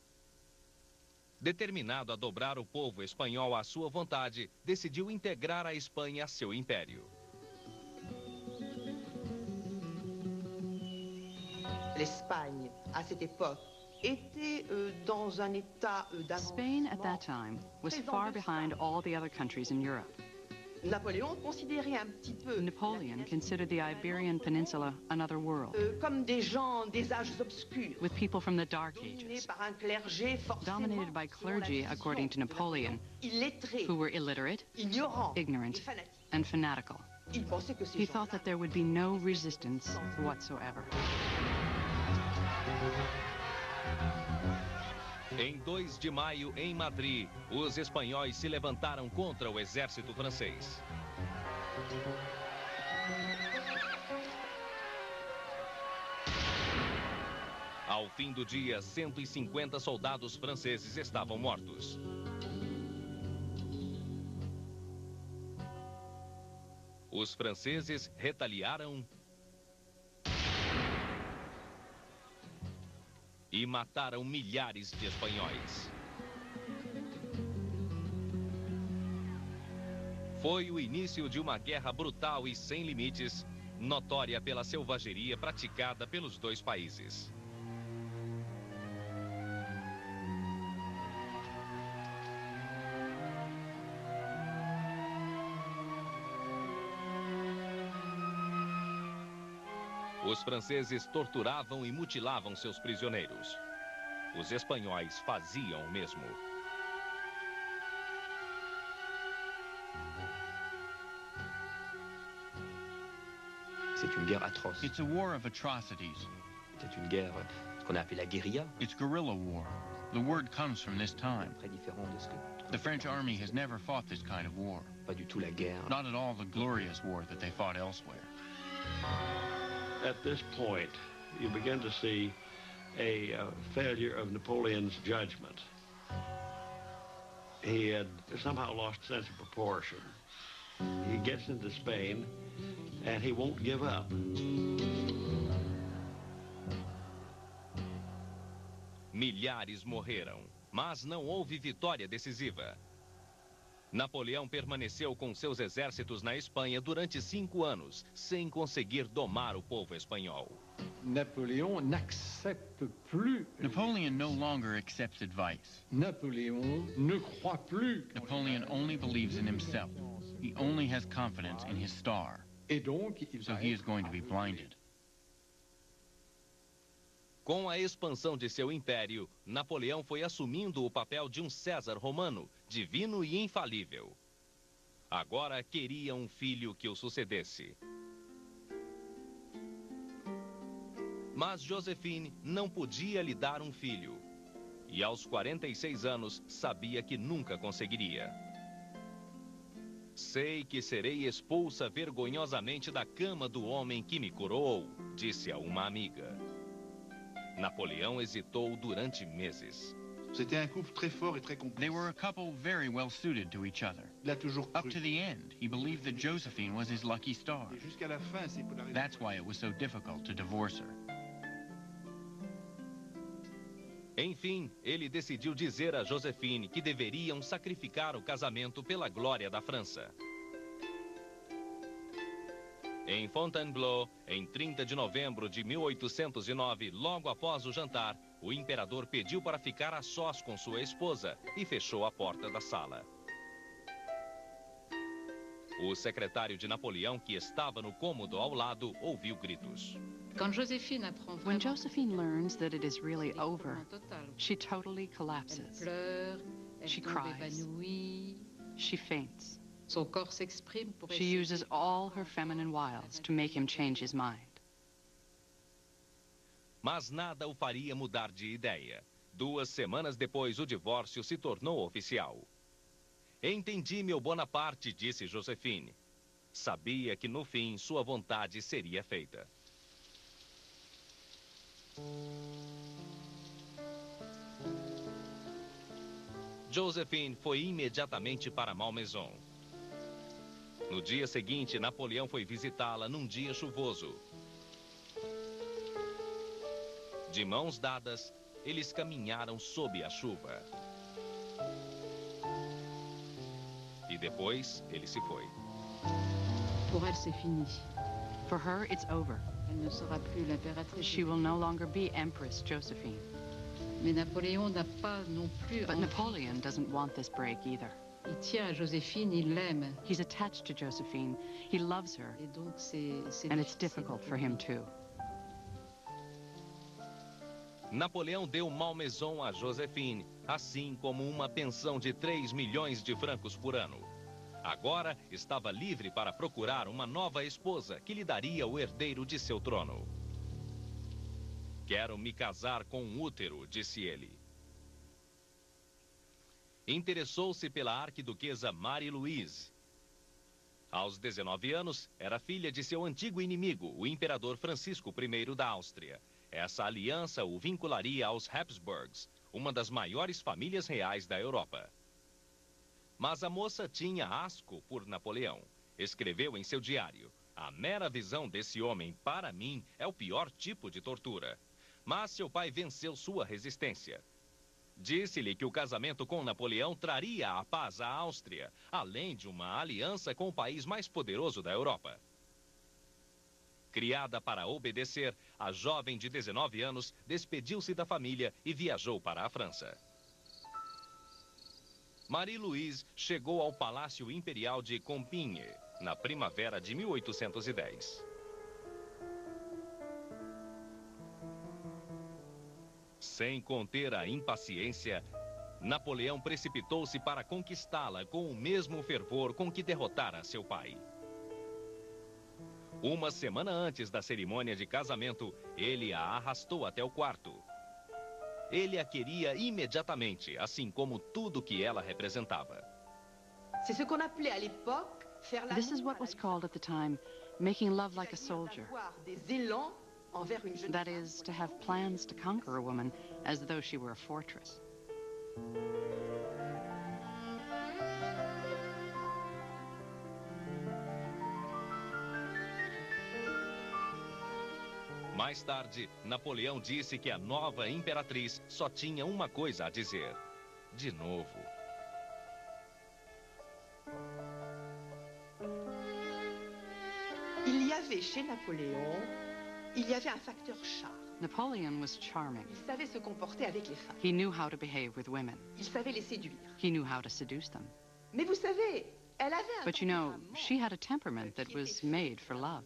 Determinado a dobrar o povo espanhol à sua vontade, decidiu integrar a Espanha a seu império. L'Espagne, à cette époque, était dans un état Spain at that time was far behind all the other countries in Europe. Napoléon considérait un petit peu Napoleon considered the Iberian Peninsula another world, comme des gens des âges obscurs, with people from the Dark Ages, par un clergé dominated by clergy, according to Napoleon, who were illiterate, ignorant, and fanatical. He thought that there would be no resistance whatsoever. Em 2 de maio, em Madrid, os espanhóis se levantaram contra o exército francês. Ao fim do dia, 150 soldados franceses estavam mortos. Os franceses retaliaram e mataram milhares de espanhóis. Foi o início de uma guerra brutal e sem limites, notória pela selvageria praticada pelos dois países. Os franceses torturavam e mutilavam seus prisioneiros. Os espanhóis faziam o mesmo. C'est une guerre atroce. It's a war of atrocities. C'est une guerre qu'on a appelée la guérilla. It's guerrilla war. The word comes from this time. Très différent de ce que the French army has never fought this kind of war. Pas du tout la guerre. Not at all the glorious war that they fought elsewhere. At this point, you begin to see a failure of Napoleon's judgment. He had somehow lost sense of proportion. He gets into Spain, and he won't give up. Milhares morreram, mas não houve vitória decisiva. Napoleão permaneceu com seus exércitos na Espanha durante 5 anos, sem conseguir domar o povo espanhol. Napoleon n'accepte plus. Napoleon no longer accepts advice. Napoleon ne croit plus. Napoleon only believes in himself. He only has confidence in his star. Et donc, so he is going to be blinded. Com a expansão de seu império, Napoleão foi assumindo o papel de um César romano, divino e infalível. Agora queria um filho que o sucedesse. Mas Joséphine não podia lhe dar um filho. E aos 46 anos, sabia que nunca conseguiria. Sei que serei expulsa vergonhosamente da cama do homem que me coroou, disse a uma amiga. Napoleão hesitou durante meses. C'était un couple très fort et très complice. They were a couple very well suited to each other. Il a toujours cru. Up to the end, he believed that Joséphine was his lucky star. Et jusqu'à la fin, c'est pour la raison. That's why it was so difficult to divorce her. Enfim, ele decidiu dizer a Joséphine que deveriam sacrificar o casamento pela glória da França. Em Fontainebleau, em 30 de novembro de 1809, logo após o jantar, o imperador pediu para ficar a sós com sua esposa e fechou a porta da sala. O secretário de Napoleão, que estava no cômodo ao lado, ouviu gritos. When Joséphine learns that it is really over, she totally collapses. She cries. She faints. She uses all her feminine wiles to make him change his mind. Mas nada o faria mudar de ideia. 2 semanas depois, o divórcio se tornou oficial. Entendi, meu Bonaparte, disse Joséphine. Sabia que no fim sua vontade seria feita. Joséphine foi imediatamente para Malmaison. No dia seguinte, Napoleão foi visitá-la num dia chuvoso. De mãos dadas, eles caminharam sob a chuva. E depois, ele se foi. Pour elle, c'est fini. For her, it's over. Elle ne sera plus l'impératrice. She will no longer be Empress Joséphine. Mais Napoléon n'a pas non plus. But Napoleon doesn't want this break either. Il tient à Joséphine, il l'aime. He's attached to Joséphine. He loves her. Et donc and it's difficult for him too. Napoleão deu Malmaison a Joséphine, assim como uma pensão de 3 milhões de francos por ano. Agora estava livre para procurar uma nova esposa que lhe daria o herdeiro de seu trono. Quero me casar com um útero, disse ele. Interessou-se pela arquiduquesa Marie-Louise. Aos 19 anos, era filha de seu antigo inimigo, o imperador Francisco I da Áustria. Essa aliança o vincularia aos Habsburgs, uma das maiores famílias reais da Europa. Mas a moça tinha asco por Napoleão. Escreveu em seu diário: a mera visão desse homem, para mim, é o pior tipo de tortura. Mas seu pai venceu sua resistência. Disse-lhe que o casamento com Napoleão traria a paz à Áustria, além de uma aliança com o país mais poderoso da Europa. Criada para obedecer, a jovem de 19 anos despediu-se da família e viajou para a França. Marie-Louise chegou ao Palácio Imperial de Compiègne, na primavera de 1810. Sem conter a impaciência, Napoleão precipitou-se para conquistá-la com o mesmo fervor com que derrotara seu pai. Uma semana antes da cerimônia de casamento, ele a arrastou até o quarto. Ele a queria imediatamente, assim como tudo que ela representava. This is what was called at the time making love like a soldier. That is, to have plans to conquer a woman as though she were a fortress. Mais tarde, Napoleão disse que a nova imperatriz só tinha uma coisa a dizer: de novo. savez, chez Napoléon, il y avait un facteur charme. Napoleon was charming. Il savait se comporter avec les femmes. He knew how to behave with women. Il savait les séduire. He knew how to seduce them. Mais vous savez, elle avait un But you know, she had a temperament that was made for love.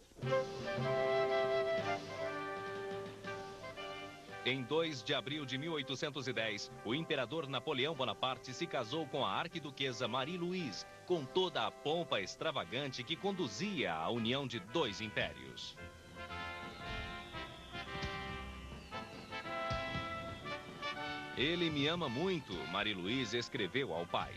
Em 2 de abril de 1810, o imperador Napoleão Bonaparte se casou com a arquiduquesa Marie-Louise, com toda a pompa extravagante que conduzia à união de 2 impérios. Ele me ama muito, Marie-Louise escreveu ao pai.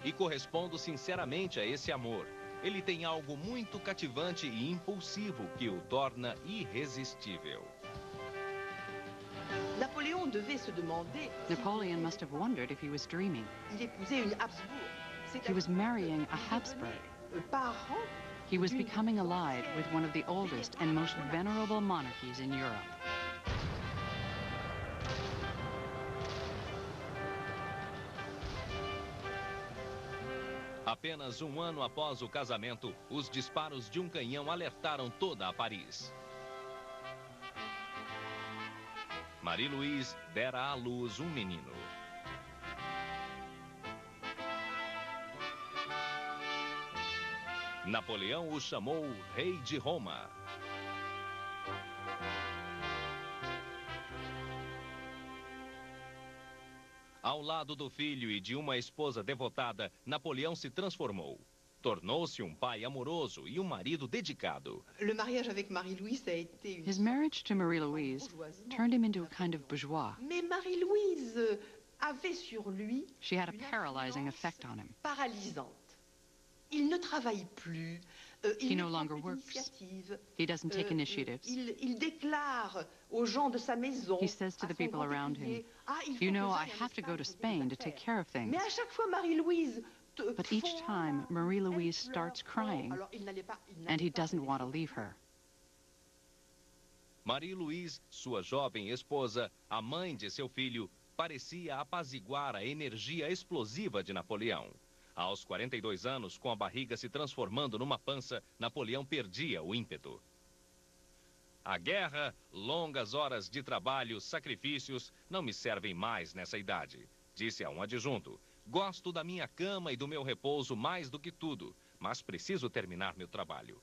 E correspondo sinceramente a esse amor. Ele tem algo muito cativante e impulsivo que o torna irresistível. Napoléon devait se demander. Napoleon must have wondered if he was dreaming. Il épousait une Habsbourg. He was marrying a Habsburg. He was becoming allied with one of the oldest and most venerable monarchies in Europe. Apenas um ano após o casamento, os disparos de um canhão alertaram toda a Paris. Marie-Louise dera à luz um menino. Napoleão o chamou Rei de Roma. Ao lado do filho e de uma esposa devotada, Napoleão se transformou. Tornou-se um pai amoroso e um marido dedicado. Le mariage avec Marie-Louise a été His marriage to Marie-Louise turned him into a kind of bourgeois. Mais Marie-Louise avait sur lui She had a paralyzing effect on him. paralysante. Il ne travaille plus. He no longer works. He doesn't take initiatives. Il déclare aux gens de sa maison. He says to the people around him, "You know, I have to go to Spain to take care of things." Mais à chaque fois, Marie-Louise. But each time, Marie-Louise starts crying, and he doesn't want to leave her. Marie-Louise, sua jovem esposa, a mãe de seu filho, parecia apaziguar a energia explosiva de Napoleão. Aos 42 anos, com a barriga se transformando numa pança, Napoleão perdia o ímpeto. A guerra, longas horas de trabalho, sacrifícios, não me servem mais nessa idade, disse a um adjunto. Gosto da minha cama e do meu repouso mais do que tudo, mas preciso terminar meu trabalho.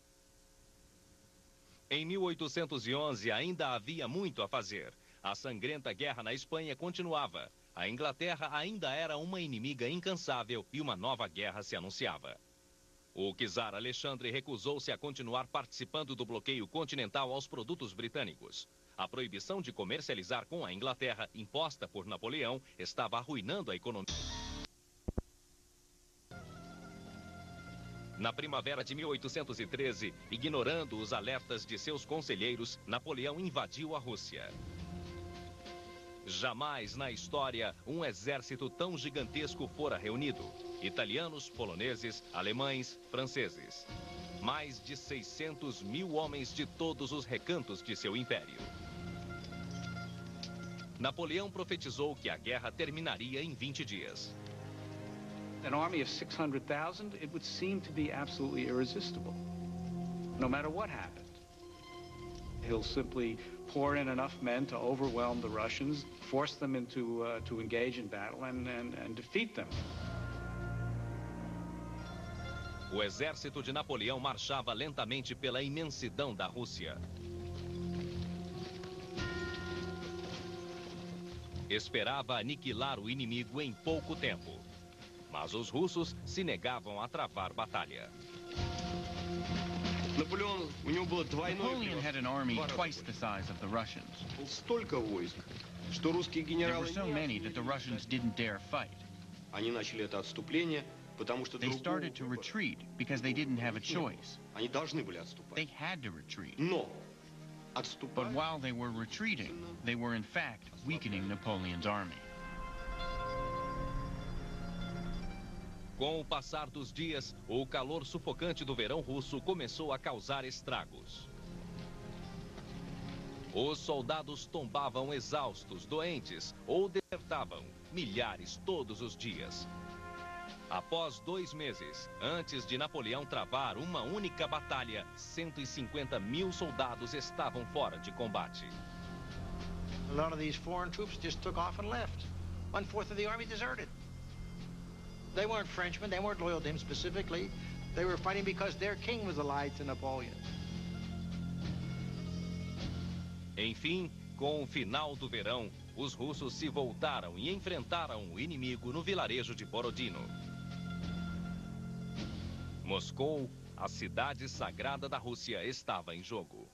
Em 1811 ainda havia muito a fazer. A sangrenta guerra na Espanha continuava. A Inglaterra ainda era uma inimiga incansável e uma nova guerra se anunciava. O czar Alexandre recusou-se a continuar participando do bloqueio continental aos produtos britânicos. A proibição de comercializar com a Inglaterra, imposta por Napoleão, estava arruinando a economia. Na primavera de 1813, ignorando os alertas de seus conselheiros, Napoleão invadiu a Rússia. Jamais na história um exército tão gigantesco fora reunido. Italianos, poloneses, alemães, franceses. Mais de 600 mil homens de todos os recantos de seu império. Napoleão profetizou que a guerra terminaria em 20 dias. An army of 600,000, it would seem to be absolutely irresistible, no matter what happened. He'll simply pour in enough men to overwhelm the Russians, force them to engage in battle and defeat them. O exército de Napoleão marchava lentamente pela imensidão da Rússia. Esperava aniquilar o inimigo em pouco tempo. Mas os russos se negavam a travar batalha. Napoleon had an army twice the size of the Russians. There were so many that the Russians didn't dare fight. They started to retreat because they didn't have a choice. They had to retreat. But while they were retreating, they were in fact weakening Napoleon's army. Com o passar dos dias, o calor sufocante do verão russo começou a causar estragos. Os soldados tombavam exaustos, doentes ou desertavam, milhares todos os dias. Após 2 meses, antes de Napoleão travar uma única batalha, 150 mil soldados estavam fora de combate. A lot of these foreign troops just took off and left. 1/4 of the army deserted. They weren't Frenchmen, they weren't loyal to him specifically. They were fighting because their king was allied to Napoleon. Enfim, com o final do verão, os russos se voltaram e enfrentaram o inimigo no vilarejo de Borodino. Moscou, a cidade sagrada da Rússia, estava em jogo.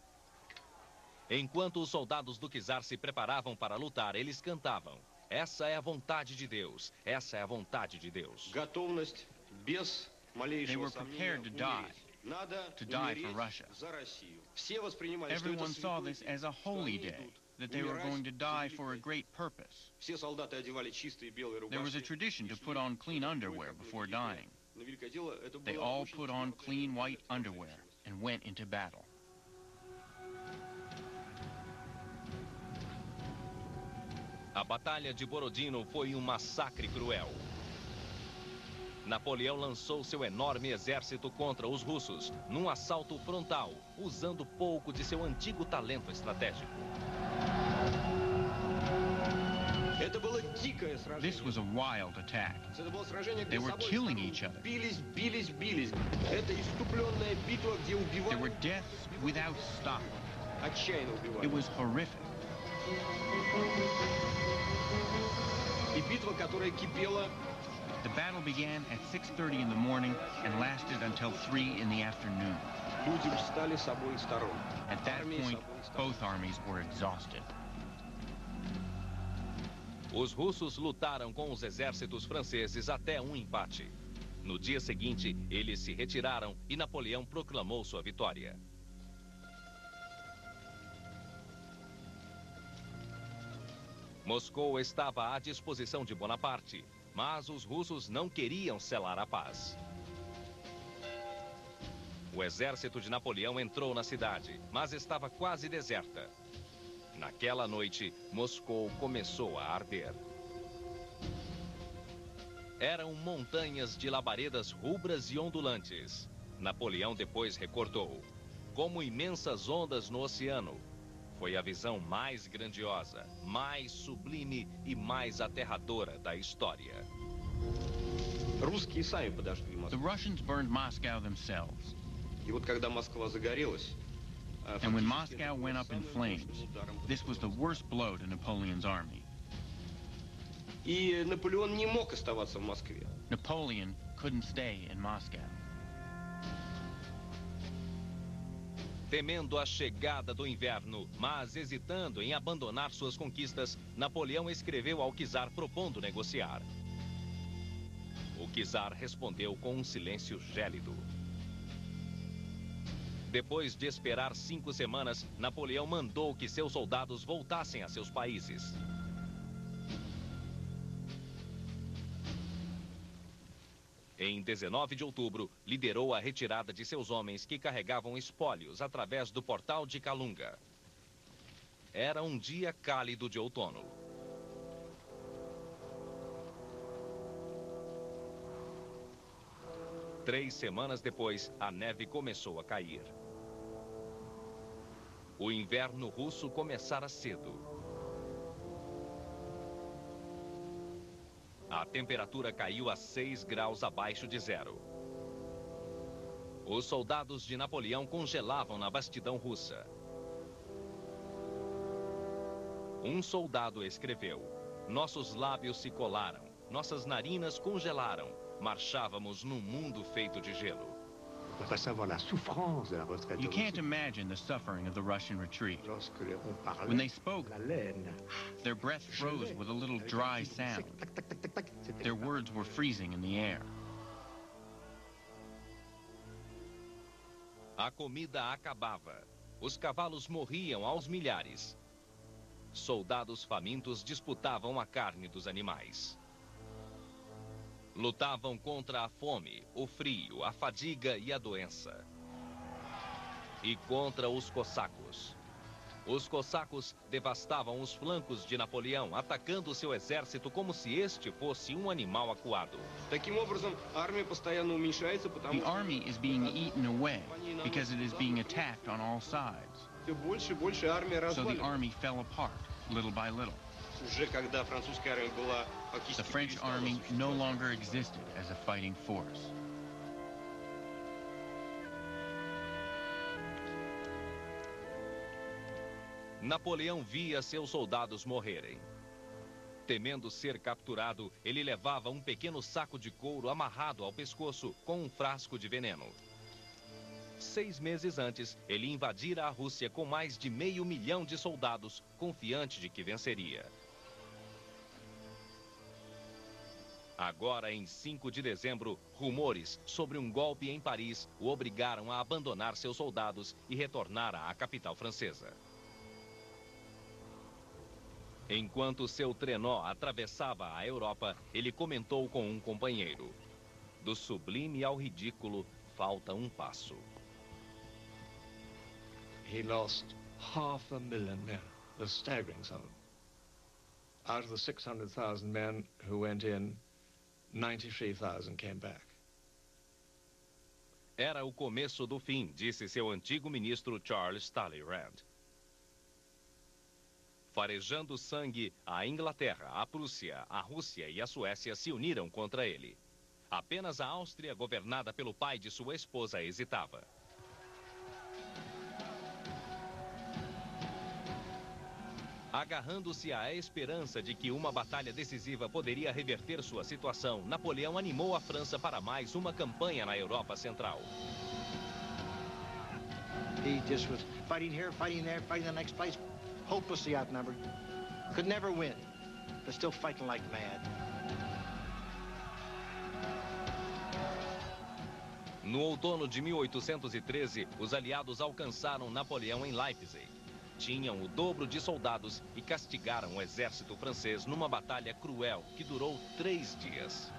Enquanto os soldados do czar se preparavam para lutar, eles cantavam: "Essa é a vontade de Deus, essa é a vontade de Deus." They were prepared to die for Russia. Everyone saw this as a holy day, that they were going to die for a great purpose. There was a tradition to put on clean underwear before dying. They all put on clean white underwear and went into battle. A Batalha de Borodino foi um massacre cruel. Napoleão lançou seu enorme exército contra os russos, num assalto frontal, usando pouco de seu antigo talento estratégico. This was a wild attack. They were killing each other. There were deaths without stop. It was horrific. The battle began at 6:30 in the morning and lasted until 3 in the afternoon. At that point, both armies were exhausted. Os russos lutaram com os exércitos franceses até um empate. No dia seguinte, eles se retiraram e Napoleão proclamou sua vitória. Moscou estava à disposição de Bonaparte, mas os russos não queriam selar a paz. O exército de Napoleão entrou na cidade, mas estava quase deserta. Naquela noite, Moscou começou a arder. Eram montanhas de labaredas rubras e ondulantes. Napoleão depois recordou: como imensas ondas no oceano. Foi a visão mais grandiosa, mais sublime e mais aterradora da história. The Russians burned Moscow themselves. And when Moscow went up in flames, this was the worst blow to Napoleon's army. Napoleon couldn't stay in Moscow. Temendo a chegada do inverno, mas hesitando em abandonar suas conquistas, Napoleão escreveu ao czar propondo negociar. O czar respondeu com um silêncio gélido. Depois de esperar 5 semanas, Napoleão mandou que seus soldados voltassem a seus países. Em 19 de outubro, liderou a retirada de seus homens que carregavam espólios através do portal de Kalunga. Era um dia cálido de outono. Três semanas depois, a neve começou a cair. O inverno russo começara cedo. A temperatura caiu a 6 graus abaixo de zero. Os soldados de Napoleão congelavam na bastidão russa. Um soldado escreveu: nossos lábios se colaram, nossas narinas congelaram, marchávamos num mundo feito de gelo. You can't imagine the suffering of the Russian retreat. When they spoke, their breath froze with a little dry sound. Their words were freezing in the air. A comida acabava. Os cavalos morriam aos milhares. Soldados famintos disputavam a carne dos animais. Lutavam contra a fome, o frio, a fadiga e a doença. E contra os cossacos. Os cossacos devastavam os flancos de Napoleão, atacando seu exército como se este fosse um animal acuado. Таким образом, армия постоянно уменьшается, потому The army is being eaten away because it is being attacked on all sides. все больше и больше армия So the развалена. army fell apart, little by little. Уже когда французская армия была The фактически French перестала army существовать. no longer existed as a fighting force. Napoleão via seus soldados morrerem. Temendo ser capturado, ele levava um pequeno saco de couro amarrado ao pescoço com um frasco de veneno. 6 meses antes, ele invadira a Rússia com mais de 500 mil de soldados, confiante de que venceria. Agora, em 5 de dezembro, rumores sobre um golpe em Paris o obrigaram a abandonar seus soldados e retornar à capital francesa. Enquanto seu trenó atravessava a Europa, ele comentou com um companheiro: do sublime ao ridículo, falta um passo. He lost 500,000 men, a staggering sum. Out of the 600,000 men who went in, 93,000 came back. Era o começo do fim, disse seu antigo ministro Charles Talleyrand. Farejando sangue, a Inglaterra, a Prússia, a Rússia e a Suécia se uniram contra ele. Apenas a Áustria, governada pelo pai de sua esposa, hesitava. Agarrando-se à esperança de que uma batalha decisiva poderia reverter sua situação, Napoleão animou a França para mais uma campanha na Europa Central. He just was fighting here, fighting there, fighting the next place, hopelessly outnumbered. Could never win, but still fighting like mad. No outono de 1813, os aliados alcançaram Napoleão em Leipzig. Tinham o dobro de soldados e castigaram o exército francês numa batalha cruel que durou 3 dias.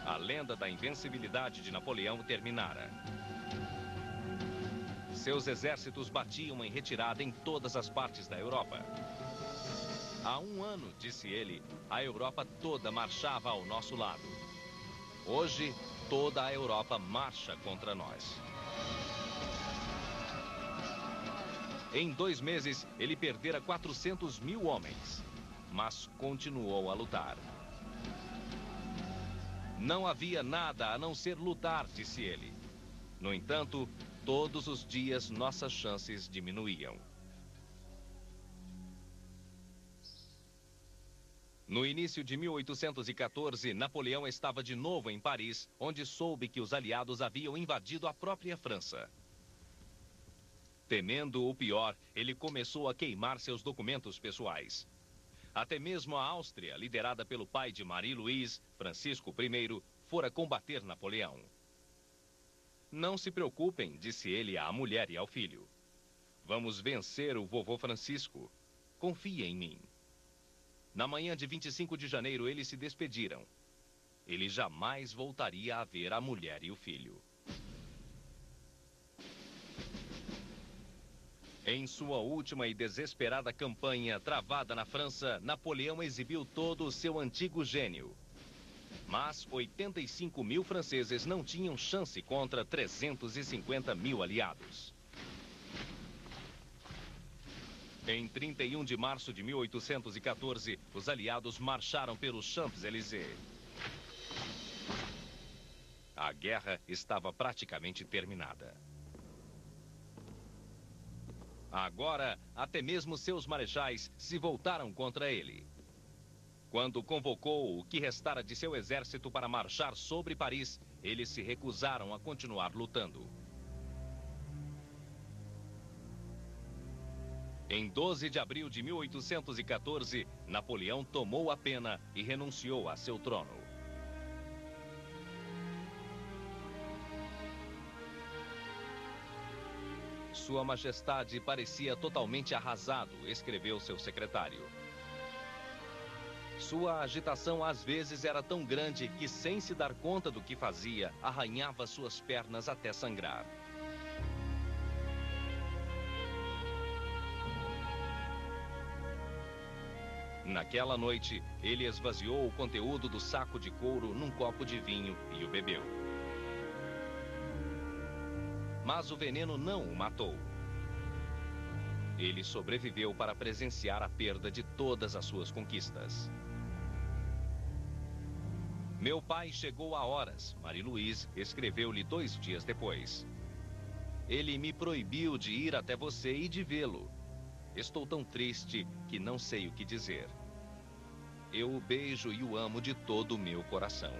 A lenda da invencibilidade de Napoleão terminara. Seus exércitos batiam em retirada em todas as partes da Europa. Há 1 ano, disse ele, a Europa toda marchava ao nosso lado. Hoje, toda a Europa marcha contra nós. Em 2 meses, ele perdera 400.000 homens, mas continuou a lutar. Não havia nada a não ser lutar, disse ele. No entanto, todos os dias nossas chances diminuíam. No início de 1814, Napoleão estava de novo em Paris, onde soube que os aliados haviam invadido a própria França. Temendo o pior, ele começou a queimar seus documentos pessoais. Até mesmo a Áustria, liderada pelo pai de Marie-Louise, Francisco I, fora combater Napoleão. Não se preocupem, disse ele à mulher e ao filho. Vamos vencer o vovô Francisco. Confie em mim. Na manhã de 25 de janeiro, eles se despediram. Ele jamais voltaria a ver a mulher e o filho. Em sua última e desesperada campanha travada na França, Napoleão exibiu todo o seu antigo gênio. Mas 85.000 franceses não tinham chance contra 350.000 aliados. Em 31 de março de 1814, os aliados marcharam pelos Champs-Élysées. A guerra estava praticamente terminada. Agora, até mesmo seus marechais se voltaram contra ele. Quando convocou o que restara de seu exército para marchar sobre Paris, eles se recusaram a continuar lutando. Em 12 de abril de 1814, Napoleão tomou a pena e renunciou a seu trono. Sua Majestade parecia totalmente arrasado, escreveu seu secretário. Sua agitação às vezes era tão grande que, sem se dar conta do que fazia, arranhava suas pernas até sangrar. Naquela noite, ele esvaziou o conteúdo do saco de couro num copo de vinho e o bebeu. Mas o veneno não o matou. Ele sobreviveu para presenciar a perda de todas as suas conquistas. Meu pai chegou a horas, Marie-Louise escreveu-lhe 2 dias depois. Ele me proibiu de ir até você e de vê-lo. Estou tão triste que não sei o que dizer. Eu o beijo e o amo de todo o meu coração.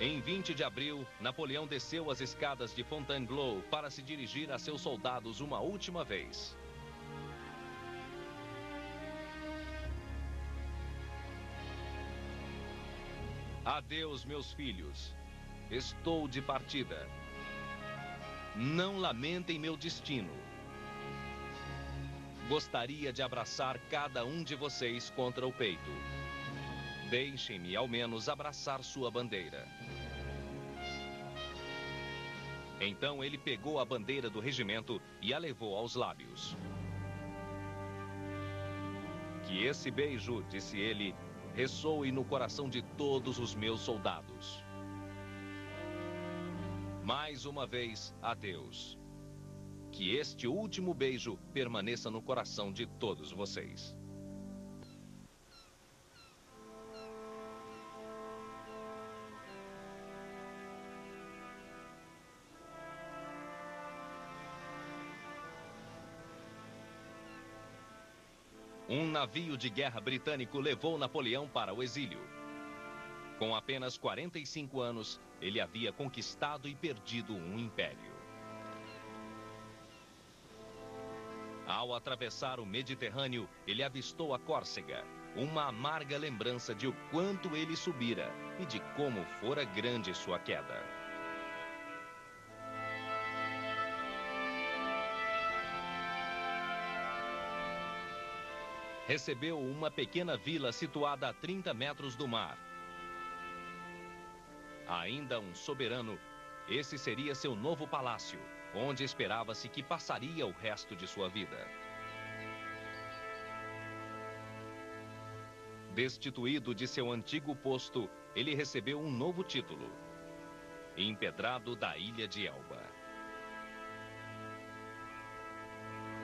Em 20 de abril, Napoleão desceu as escadas de Fontainebleau para se dirigir a seus soldados uma última vez. Adeus, meus filhos. Estou de partida. Não lamentem meu destino. Gostaria de abraçar cada um de vocês contra o peito. Deixem-me, ao menos, abraçar sua bandeira. Então ele pegou a bandeira do regimento e a levou aos lábios. Que esse beijo, disse ele, ressoe no coração de todos os meus soldados. Mais uma vez, adeus. Que este último beijo permaneça no coração de todos vocês. Um navio de guerra britânico levou Napoleão para o exílio. Com apenas 45 anos, ele havia conquistado e perdido um império. Ao atravessar o Mediterrâneo, ele avistou a Córcega, uma amarga lembrança de o quanto ele subira e de como fora grande sua queda. Recebeu uma pequena vila situada a 30 metros do mar. Ainda um soberano, esse seria seu novo palácio, onde esperava-se que passaria o resto de sua vida. Destituído de seu antigo posto, ele recebeu um novo título: Empedrado da Ilha de Elba.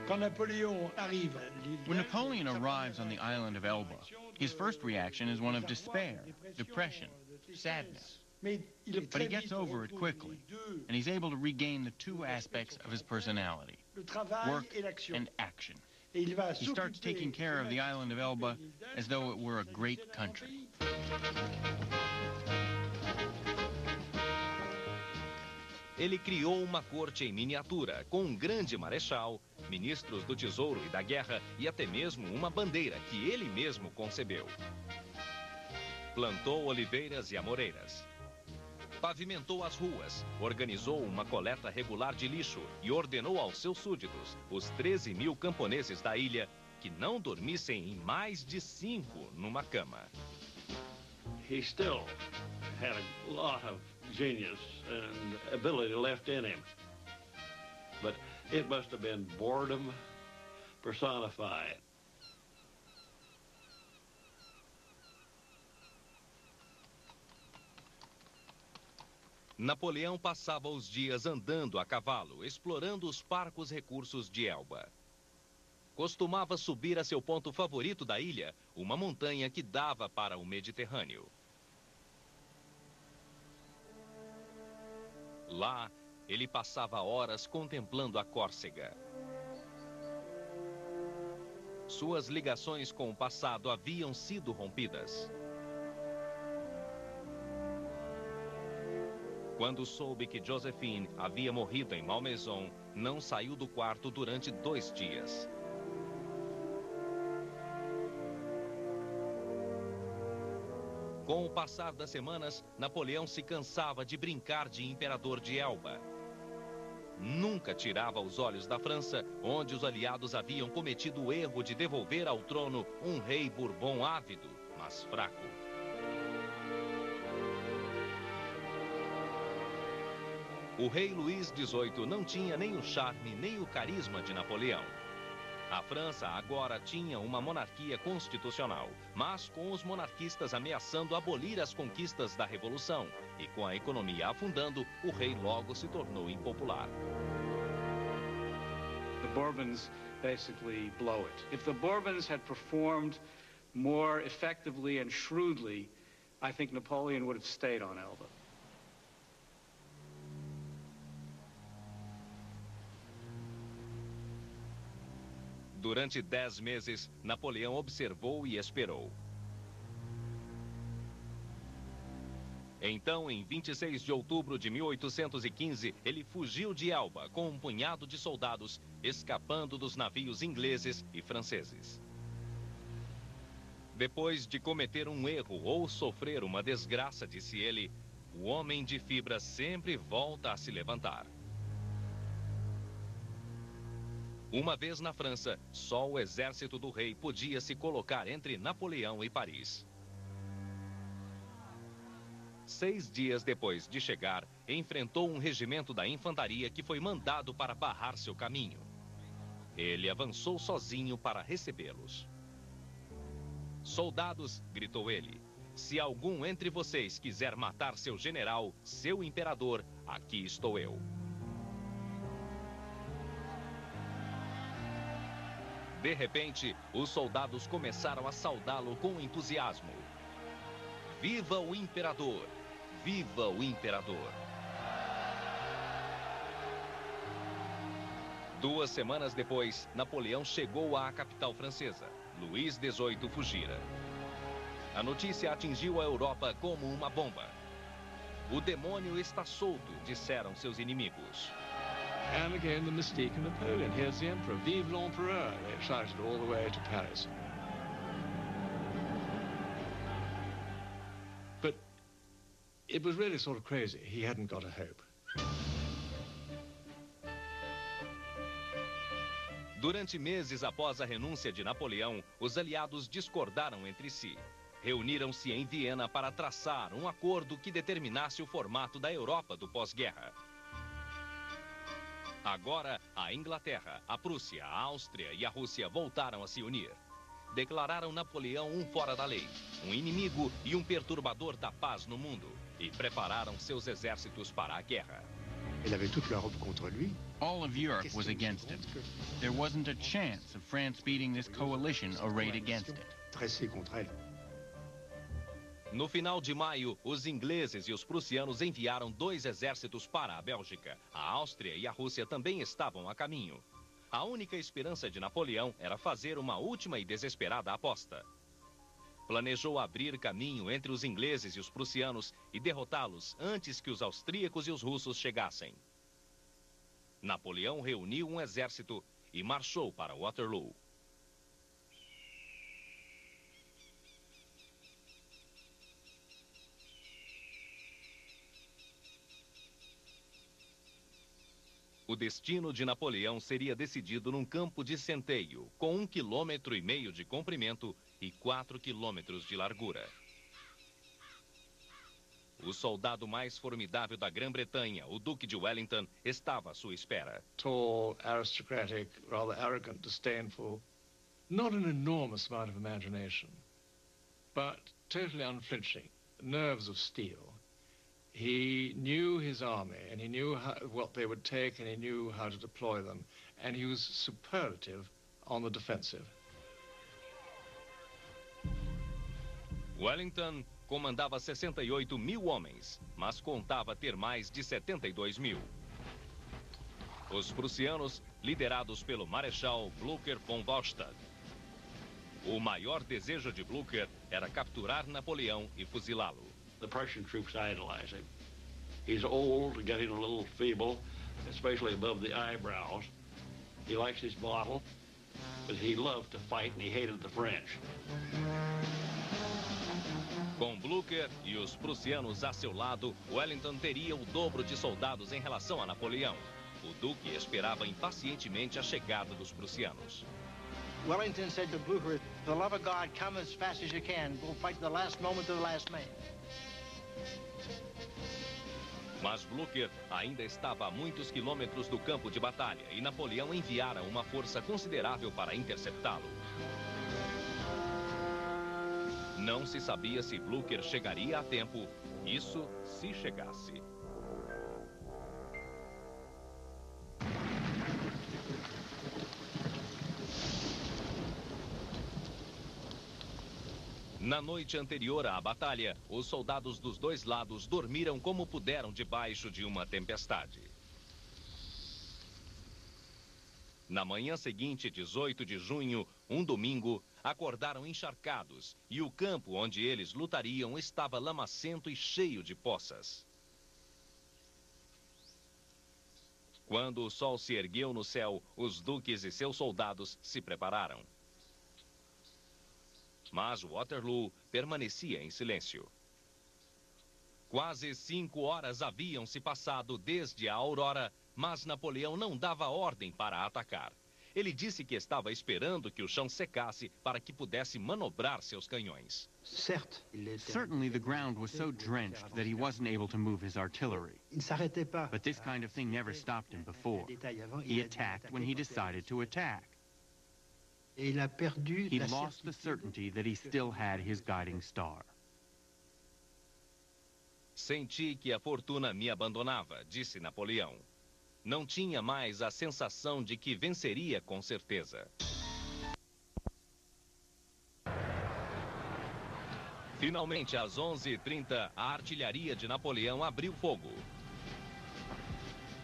When Napoleon arrives on the island of Elba, his first reaction is one of despair, depression, sadness. But he gets over it quickly, and he's able to regain the 2 aspects of his personality, work and action. He starts taking care of the island of Elba as though it were a great country. Ele criou uma corte em miniatura, com um grande marechal, ministros do tesouro e da guerra e até mesmo uma bandeira que ele mesmo concebeu. Plantou oliveiras e amoreiras. Pavimentou as ruas, organizou uma coleta regular de lixo e ordenou aos seus súditos, os 13.000 camponeses da ilha, que não dormissem em mais de 5 numa cama. He still had a lot of genius and ability left in him. But it must have been boredom personified. Napoleão passava os dias andando a cavalo, explorando os parcos recursos de Elba. Costumava subir a seu ponto favorito da ilha, uma montanha que dava para o Mediterrâneo. Lá, ele passava horas contemplando a Córcega. Suas ligações com o passado haviam sido rompidas. Quando soube que Joséphine havia morrido em Malmaison, não saiu do quarto durante 2 dias. Com o passar das semanas, Napoleão se cansava de brincar de imperador de Elba. Nunca tirava os olhos da França, onde os aliados haviam cometido o erro de devolver ao trono um rei Bourbon ávido, mas fraco. O rei Luís XVIII não tinha nem o charme nem o carisma de Napoleão. A França agora tinha uma monarquia constitucional, mas com os monarquistas ameaçando abolir as conquistas da Revolução e com a economia afundando, o rei logo se tornou impopular. The Bourbons basically blow it. If the Bourbons had performed more effectively and shrewdly, I think Napoleon would have stayed on Elba. Durante 10 meses, Napoleão observou e esperou. Então, em 26 de outubro de 1815, ele fugiu de Elba com um punhado de soldados, escapando dos navios ingleses e franceses. Depois de cometer um erro ou sofrer uma desgraça, disse ele, o homem de fibra sempre volta a se levantar. Uma vez na França, só o exército do rei podia se colocar entre Napoleão e Paris. 6 dias depois de chegar, enfrentou um regimento da infantaria que foi mandado para barrar seu caminho. Ele avançou sozinho para recebê-los. Soldados, gritou ele, se algum entre vocês quiser matar seu general, seu imperador, aqui estou eu. De repente, os soldados começaram a saudá-lo com entusiasmo. Viva o imperador! Viva o imperador! 2 semanas depois, Napoleão chegou à capital francesa. Luís XVIII fugira. A notícia atingiu a Europa como uma bomba. O demônio está solto, disseram seus inimigos. And again, the mystique of Napoleon. Here's the emperor. Vive l'empereur, they shouted all the way to Paris. But it was really sort of crazy. He hadn't got a hope. Durante meses após a renúncia de Napoleão, os aliados discordaram entre si. Reuniram-se em Viena para traçar um acordo que determinasse o formato da Europa do pós-guerra. Agora, a Inglaterra, a Prússia, a Áustria e a Rússia voltaram a se unir. Declararam Napoleão um fora da lei, um inimigo e um perturbador da paz no mundo, e prepararam seus exércitos para a guerra. Il avait toute l'Europe contre lui. All of Europe was against him. There wasn't a chance of France beating this coalition arrayed against it. Dressé contre elle. No final de maio, os ingleses e os prussianos enviaram 2 exércitos para a Bélgica. A Áustria e a Rússia também estavam a caminho. A única esperança de Napoleão era fazer uma última e desesperada aposta. Planejou abrir caminho entre os ingleses e os prussianos e derrotá-los antes que os austríacos e os russos chegassem. Napoleão reuniu um exército e marchou para Waterloo. O destino de Napoleão seria decidido num campo de centeio, com 1,5 km de comprimento e 4 km de largura. O soldado mais formidável da Grã-Bretanha, o Duque de Wellington, estava à sua espera. Tall, aristocratic, rather arrogant, disdainful, not an enormous amount of imagination, but totally unflinching, nerves of steel. He knew his army, and he knew what they would take, and he knew how to deploy them. And he was superlative on the defensive. Wellington comandava 68.000 homens, mas contava ter mais de 72.000. Os prussianos, liderados pelo Marechal Blücher von Wallstadt. O maior desejo de Blücher era capturar Napoleão e fuzilá-lo. The Prussian troops idolize him. He's old, getting a little feeble, especially above the eyebrows. He likes his bottle, but he loved to fight and he hated the French. Com Blücher Blücher e os prussianos a seu lado, Wellington teria o dobro de soldados em relação a Napoleão. O duque esperava impacientemente a chegada dos prussianos. Wellington said to Blücher, "For the love of God, come as fast as you can. We'll fight to the last moment of the last man." Mas Blücher ainda estava a muitos quilômetros do campo de batalha e Napoleão enviara uma força considerável para interceptá-lo. Não se sabia se Blücher chegaria a tempo, isso se chegasse. Na noite anterior à batalha, os soldados dos dois lados dormiram como puderam debaixo de uma tempestade. Na manhã seguinte, 18 de junho, um domingo, acordaram encharcados e o campo onde eles lutariam estava lamacento e cheio de poças. Quando o sol se ergueu no céu, os duques e seus soldados se prepararam. Mas Waterloo permanecia em silêncio. Quase 5 horas haviam se passado desde a aurora, mas Napoleão não dava ordem para atacar. Ele disse que estava esperando que o chão secasse para que pudesse manobrar seus canhões. Certainly the ground was so drenched that he wasn't able to move his artillery. But this kind of thing never stopped him before. He attacked when he decided to attack. He lost the certainty that he still had his guiding star. Senti que a fortuna me abandonava, disse Napoleão. Não tinha mais a sensação de que venceria com certeza. Finalmente, às 11h30, a artilharia de Napoleão abriu fogo.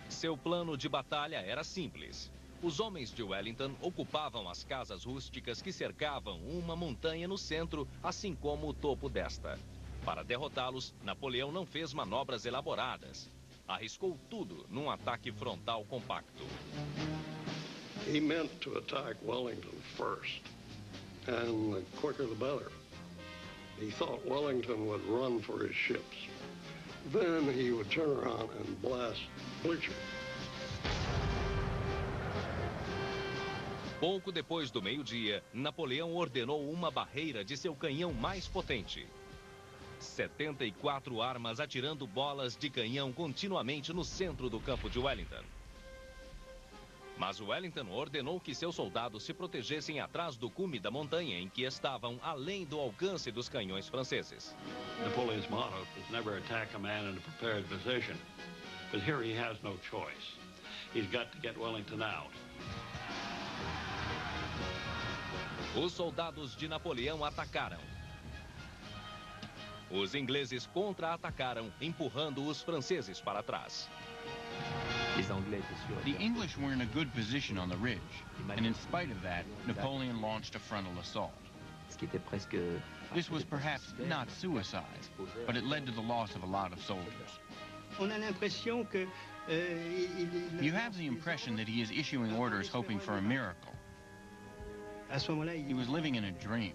Seu plano de batalha era simples. Os homens de Wellington ocupavam as casas rústicas que cercavam uma montanha no centro, assim como o topo desta. Para derrotá-los, Napoleão não fez manobras elaboradas. Arriscou tudo num ataque frontal compacto. He meant to attack Wellington first, and the quicker the better. He thought Wellington would run for his ships. Then he would turn around and blast Blücher. Pouco depois do meio-dia, Napoleão ordenou uma barreira de seu canhão mais potente. 74 armas atirando bolas de canhão continuamente no centro do campo de Wellington. Mas Wellington ordenou que seus soldados se protegessem atrás do cume da montanha em que estavam, além do alcance dos canhões franceses. Napoleon's motto is never attack a man in a prepared position. But here he has no choice. He's got to get Wellington out. Os soldados de Napoleão atacaram. Os ingleses contra-atacaram, empurrando os franceses para trás. The English were in a good position on the ridge, and in spite of that, Napoleon launched a frontal assault. This was perhaps not suicide, but it led to the loss of a lot of soldiers. You have the impression that he is issuing orders hoping for a miracle. He was living in a dream.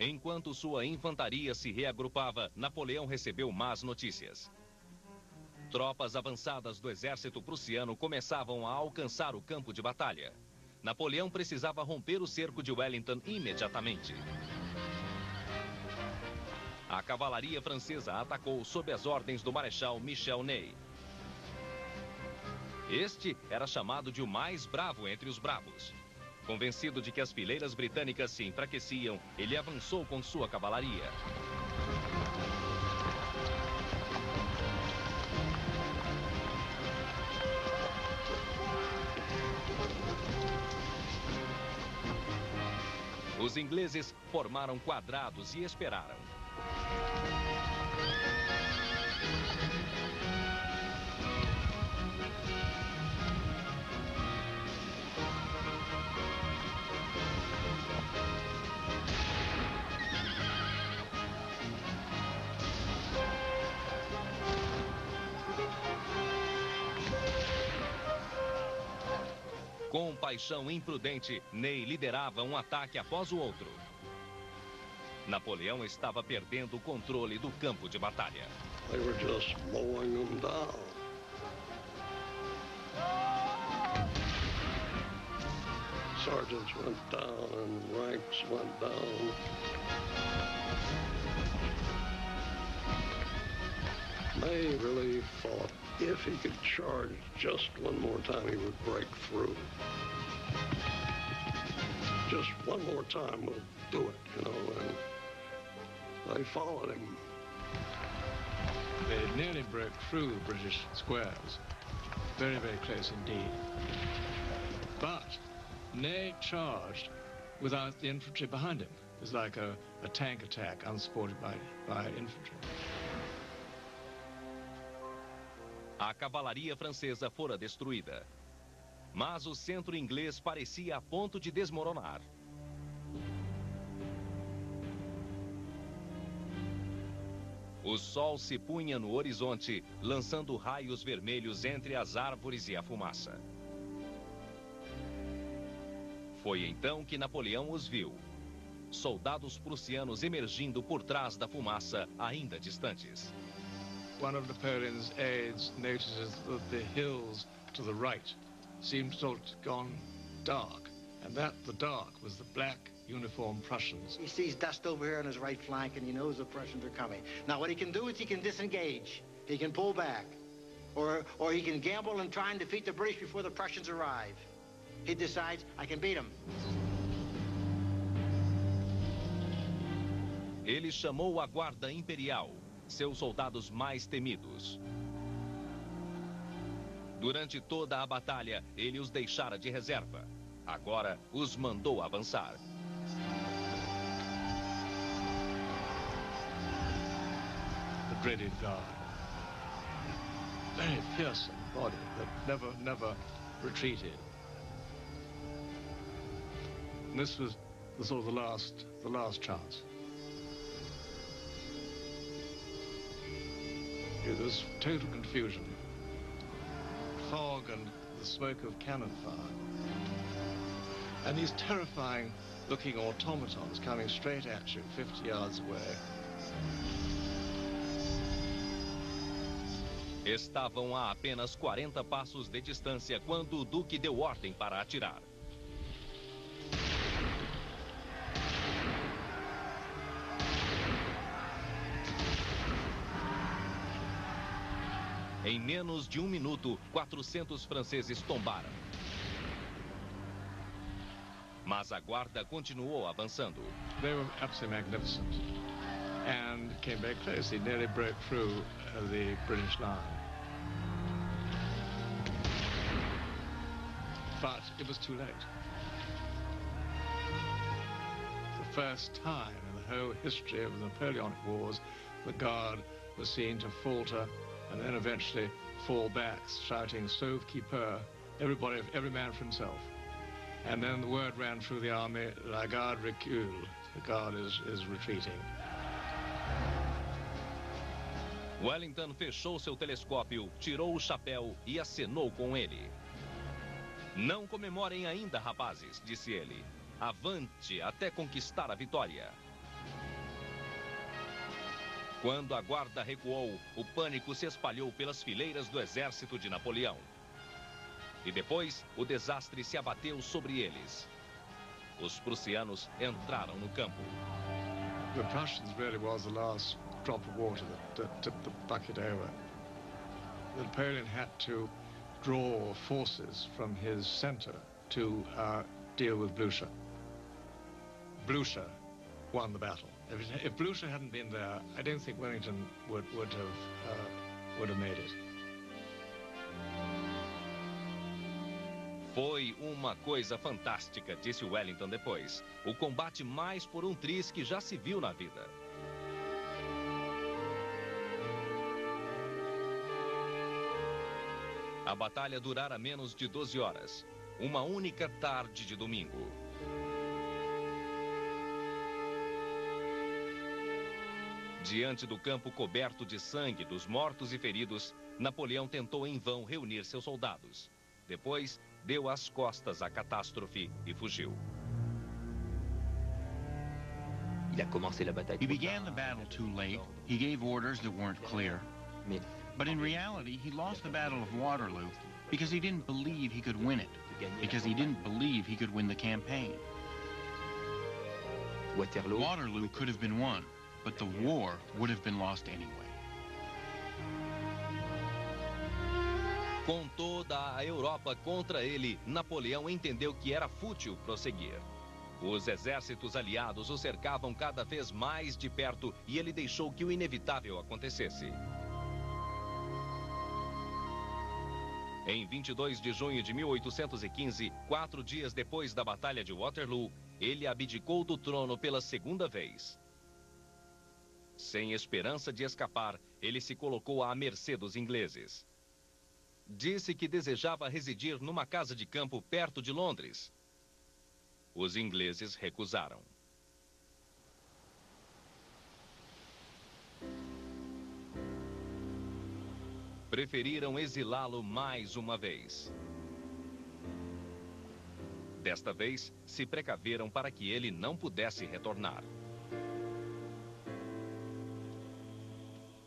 Enquanto sua infantaria se reagrupava, Napoleão recebeu más notícias. Tropas avançadas do exército prussiano começavam a alcançar o campo de batalha. Napoleão precisava romper o cerco de Wellington imediatamente. A cavalaria francesa atacou sob as ordens do marechal Michel Ney. Este era chamado de o mais bravo entre os bravos. Convencido de que as fileiras britânicas se enfraqueciam, ele avançou com sua cavalaria. Os ingleses formaram quadrados e esperaram. Com paixão imprudente, Ney liderava um ataque após o outro. Napoleão estava perdendo o controle do campo de batalha. They were just mowing them down. Sergeants went down and ranks went down. Ney really thought if he could charge just one more time, he would break through. Just one more time, we'll do it, you know, and they followed him. They nearly broke through the British squares. Very, very close indeed. But Ney charged without the infantry behind him. It was like a tank attack unsupported by infantry. A cavalaria francesa fora destruída, mas o centro inglês parecia a ponto de desmoronar. O sol se punha no horizonte, lançando raios vermelhos entre as árvores e a fumaça. Foi então que Napoleão os viu. Soldados prussianos emergindo por trás da fumaça, ainda distantes. One of Napoleon's aides notices that the hills to the right seemed to have gone dark, and that the dark was the black uniformed Prussians. He sees dust over here on his right flank, and he knows the Prussians are coming. Now, what he can do is he can disengage. He can pull back. Or he can gamble and try and defeat the British before the Prussians arrive. He decides, I can beat them. Ele chamou a Guarda Imperial, seus soldados mais temidos. Durante toda a batalha, ele os deixara de reserva. Agora, os mandou avançar. The dreaded guard. Very fearsome body that never retreated. And this was sort of the last chance. There was total confusion, fog and the smoke of cannon fire. And these terrifying-looking automatons coming straight at you 50 yards away. Estavam a apenas 40 passos de distância quando o Duque deu ordem para atirar. Em menos de um minuto, 400 franceses tombaram. Mas a guarda continuou avançando. They were absolutely magnificent and came very close. They nearly broke through the British line. But it was too late. The first time in the whole history of the Napoleonic Wars, the Guard was seen to falter and then eventually fall back, shouting, "Sauve qui peut," every man for himself. And then the word ran through the army, "La Garde recule," the Guard is retreating. Wellington fechou seu telescópio, tirou o chapéu e acenou com ele. "Não comemorem ainda, rapazes," disse ele. "Avante até conquistar a vitória." Quando a guarda recuou, o pânico se espalhou pelas fileiras do exército de Napoleão. E depois, o desastre se abateu sobre eles. Os prussianos entraram no campo. The Prussians really was the last drop of water that tipped the bucket over. Napoleon had to draw forces from his center to deal with Blucher. Blucher won the battle. If Blucher hadn't been there, I don't think Wellington would have made it. Foi uma coisa fantástica, disse Wellington depois. O combate mais por um triz que já se viu na vida. A batalha durara menos de 12 horas. Uma única tarde de domingo. Diante do campo coberto de sangue dos mortos e feridos, Napoleão tentou em vão reunir seus soldados. Depois, deu as costas à catástrofe e fugiu. He began the battle too late. He gave orders that weren't clear. But in reality, he lost the Battle of Waterloo because he didn't believe he could win it, because he didn't believe he could win the campaign. Waterloo could have been won, but the war would have been lost anyway. Com toda a Europa contra ele, Napoleão entendeu que era fútil prosseguir. Os exércitos aliados o cercavam cada vez mais de perto e ele deixou que o inevitável acontecesse. Em 22 de junho de 1815, 4 dias depois da Batalha de Waterloo, ele abdicou do trono pela segunda vez. Sem esperança de escapar, ele se colocou à mercê dos ingleses. Disse que desejava residir numa casa de campo perto de Londres. Os ingleses recusaram. Preferiram exilá-lo mais uma vez. Desta vez, se precaveram para que ele não pudesse retornar.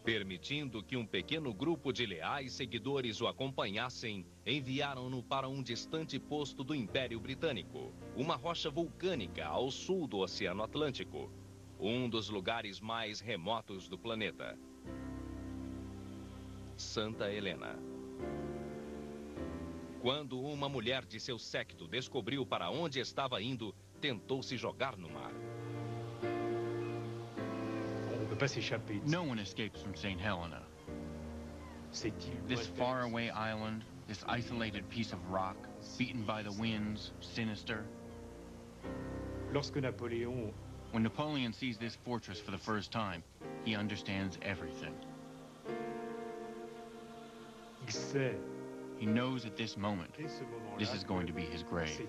Permitindo que um pequeno grupo de leais seguidores o acompanhassem, enviaram-no para um distante posto do Império Britânico, uma rocha vulcânica ao sul do Oceano Atlântico, um dos lugares mais remotos do planeta. Santa Helena. Quando uma mulher de seu séquito descobriu para onde estava indo, tentou se jogar no mar. No one escapes from St. Helena. This faraway island, this isolated piece of rock, beaten by the winds, sinister. When Napoleon sees this fortress for the first time, he understands everything. He knows at this moment, this is going to be his grave.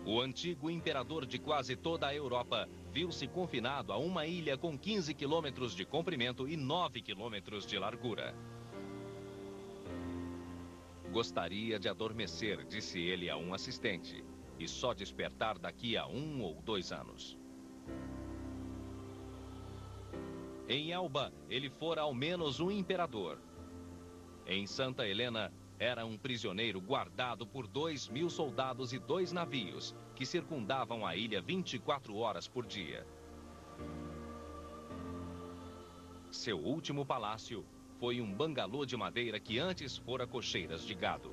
O antigo imperador de quase toda a Europa viu-se confinado a uma ilha com 15 quilômetros de comprimento e 9 quilômetros de largura. Gostaria de adormecer, disse ele a um assistente, e só despertar daqui a 1 ou 2 anos. Em Elba, ele fora ao menos um imperador. Em Santa Helena, era um prisioneiro guardado por 2.000 soldados e 2 navios, que circundavam a ilha 24 horas por dia. Seu último palácio foi um bangalô de madeira que antes fora cocheiras de gado.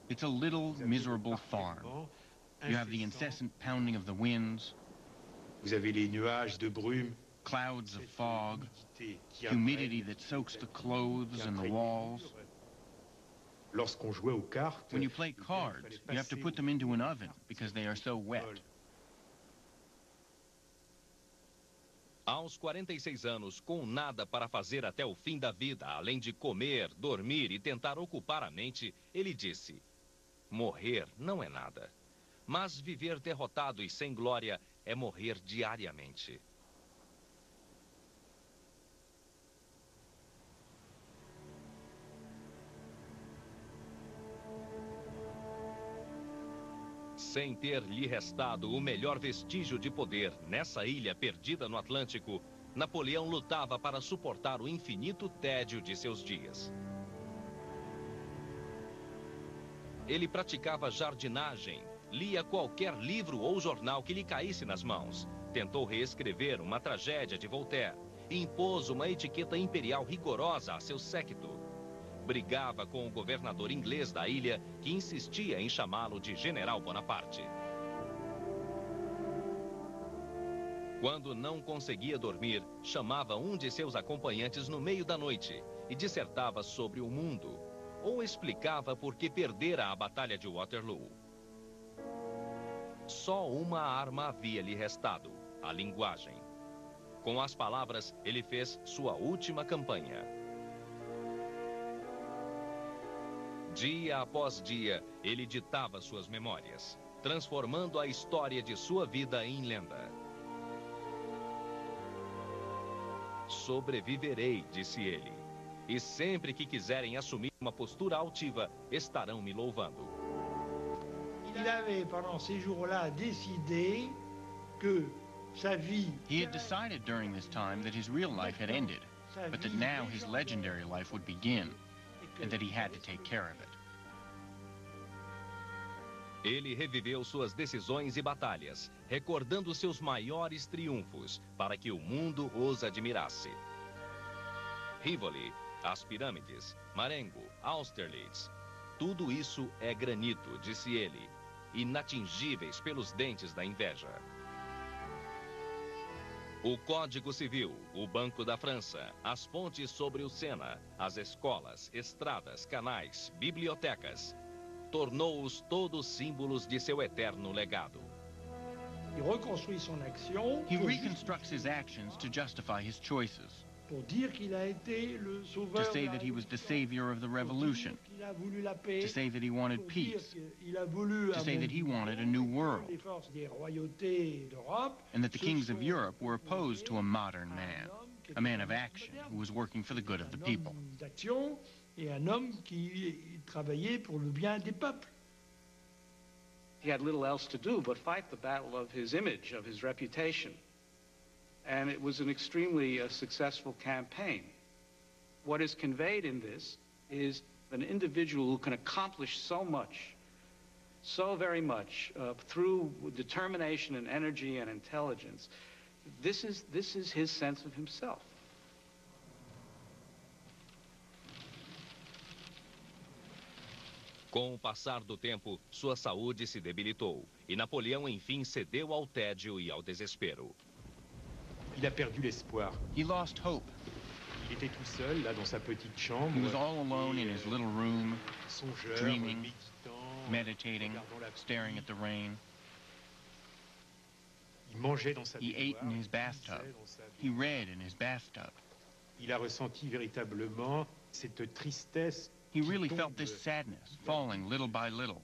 It's a little miserable farm. You have the incessant pounding of the winds. Vous avez les nuages de brume. Clouds of fog, humidity that soaks the clothes and the walls. When you play cards, you have to put them into an oven because they are so wet. Aos 46 anos, com nada para fazer até o fim da vida, além de comer, dormir e tentar ocupar a mente, ele disse: morrer não é nada, mas viver derrotado e sem glória é morrer diariamente. Sem ter lhe restado o melhor vestígio de poder nessa ilha perdida no Atlântico, Napoleão lutava para suportar o infinito tédio de seus dias. Ele praticava jardinagem, lia qualquer livro ou jornal que lhe caísse nas mãos, tentou reescrever uma tragédia de Voltaire, impôs uma etiqueta imperial rigorosa a seu séquito. Brigava com o governador inglês da ilha, que insistia em chamá-lo de General Bonaparte. Quando não conseguia dormir, chamava um de seus acompanhantes no meio da noite e dissertava sobre o mundo, ou explicava por que perdera a Batalha de Waterloo. Só uma arma havia lhe restado: a linguagem. Com as palavras, ele fez sua última campanha. Dia após dia, ele ditava suas memórias. transformando a história de sua vida em lenda. Sobreviverei, disse ele, e sempre que quiserem assumir uma postura altiva, estarão me louvando. Il avait, pendant ces jours-là, décidé que sa vie... He had decided during this time that his real life had ended, but that now his legendary life would begin, and that he had to take care of it. Ele reviveu suas decisões e batalhas, recordando seus maiores triunfos, para que o mundo os admirasse. Rivoli, as pirâmides, Marengo, Austerlitz, tudo isso é granito, disse ele, inatingíveis pelos dentes da inveja. O Código Civil, o Banco da França, as pontes sobre o Sena, as escolas, estradas, canais, bibliotecas, tornou-os todos símbolos de seu eterno legado. He reconstructs his actions to justify his choices, to say that he was the savior of the revolution, to say that he wanted peace, to say that he wanted a new world, and that the kings of Europe were opposed to a modern man, a man of action who was working for the good of the people. Et un homme qui travaillait pour le bien des peuples. He had little else to do but fight the battle of his image, of his reputation. And it was an extremely successful campaign. What is conveyed in this is an individual who can accomplish so much, so very much, through determination and energy and intelligence. This is his sense of himself. Com o passar do tempo, sua saúde se debilitou e Napoleão, enfim, cedeu ao tédio e ao desespero. Il a perdu l'espoir. He lost hope. Il était tout seul, là, dans sa petite chambre. He was all alone in his little room, songeur, dreaming, méditant, meditating, staring at the rain. Il mangeait dans sa He ate in his bathtub. He read in his bathtub. Il a ressenti véritablement cette tristesse. He really felt this sadness falling little by little,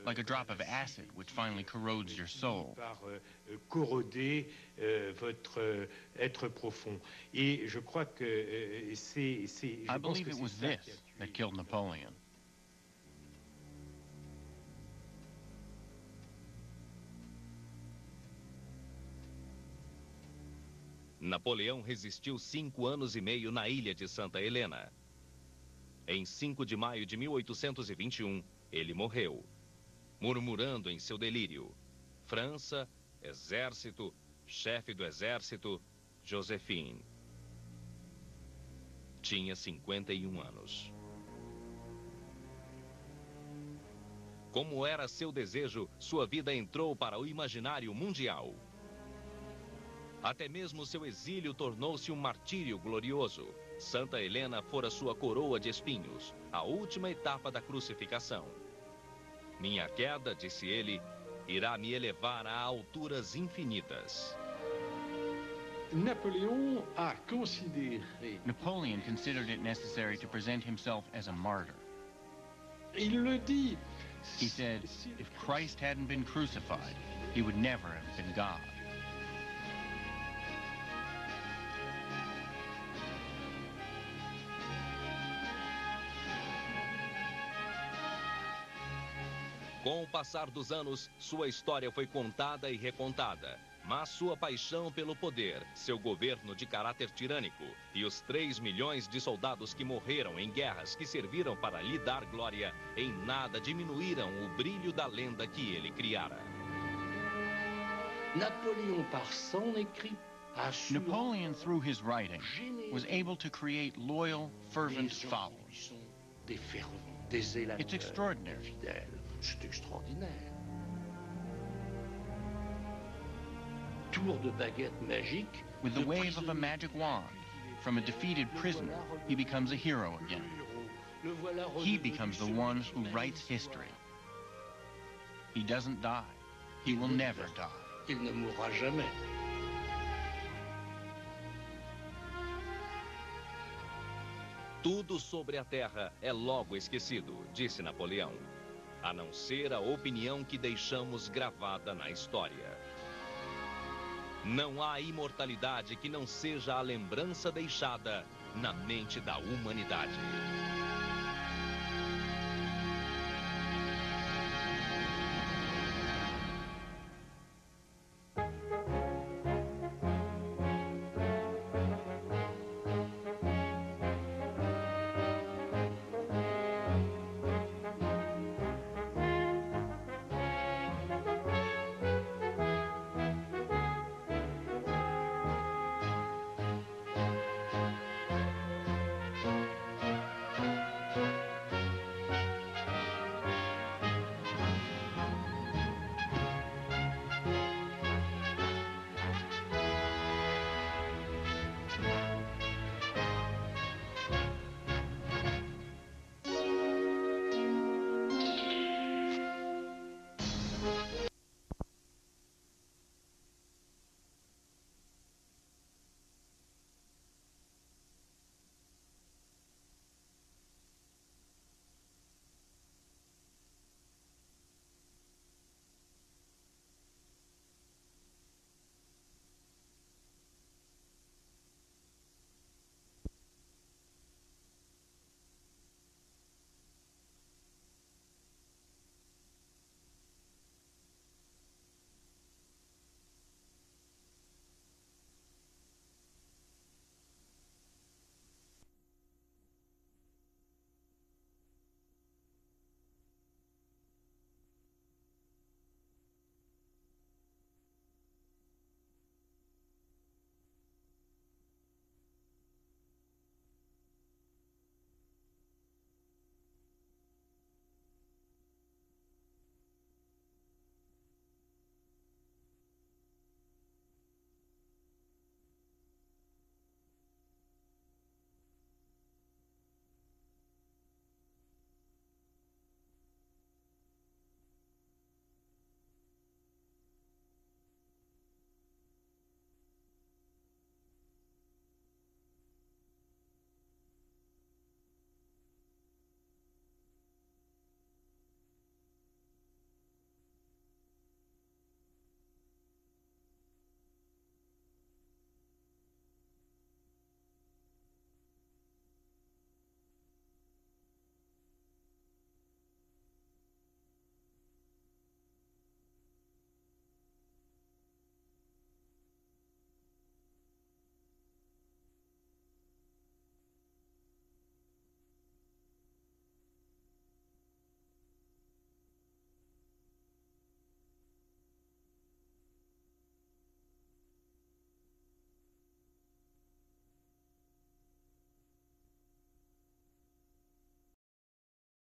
like a drop of acid which finally corrodes your soul. Corroder votre être profond. Et je crois que I believe it was this that killed Napoleon. Napoleão resistiu 5 anos e meio na ilha de Santa Helena. Em 5 de maio de 1821, ele morreu, murmurando em seu delírio: França, exército, chefe do exército, Joséphine. Tinha 51 anos. Como era seu desejo, sua vida entrou para o imaginário mundial. Até mesmo seu exílio tornou-se um martírio glorioso. Santa Helena fora sua coroa de espinhos, a última etapa da crucificação. Minha queda, disse ele, irá me elevar a alturas infinitas. Napoleon considered it necessary to present himself as a martyr. Il le dit. He said, if Christ hadn't been crucified, he would never have been God. Com o passar dos anos, sua história foi contada e recontada. Mas sua paixão pelo poder, seu governo de caráter tirânico e os 3 milhões de soldados que morreram em guerras que serviram para lhe dar glória, em nada diminuíram o brilho da lenda que ele criara. Napoleon, through his writing, was able to create loyal, fervent followers. It's extraordinary. C'est extraordinaire. Tour de baguette magique. With the wave of a magic wand, from a defeated prisoner, he becomes a hero again. He becomes the one who writes history. He doesn't die. He will never die. Il ne mourra jamais. Tudo sobre a terra é logo esquecido, disse Napoleão. a não ser a opinião que deixamos gravada na história. Não há imortalidade que não seja a lembrança deixada na mente da humanidade.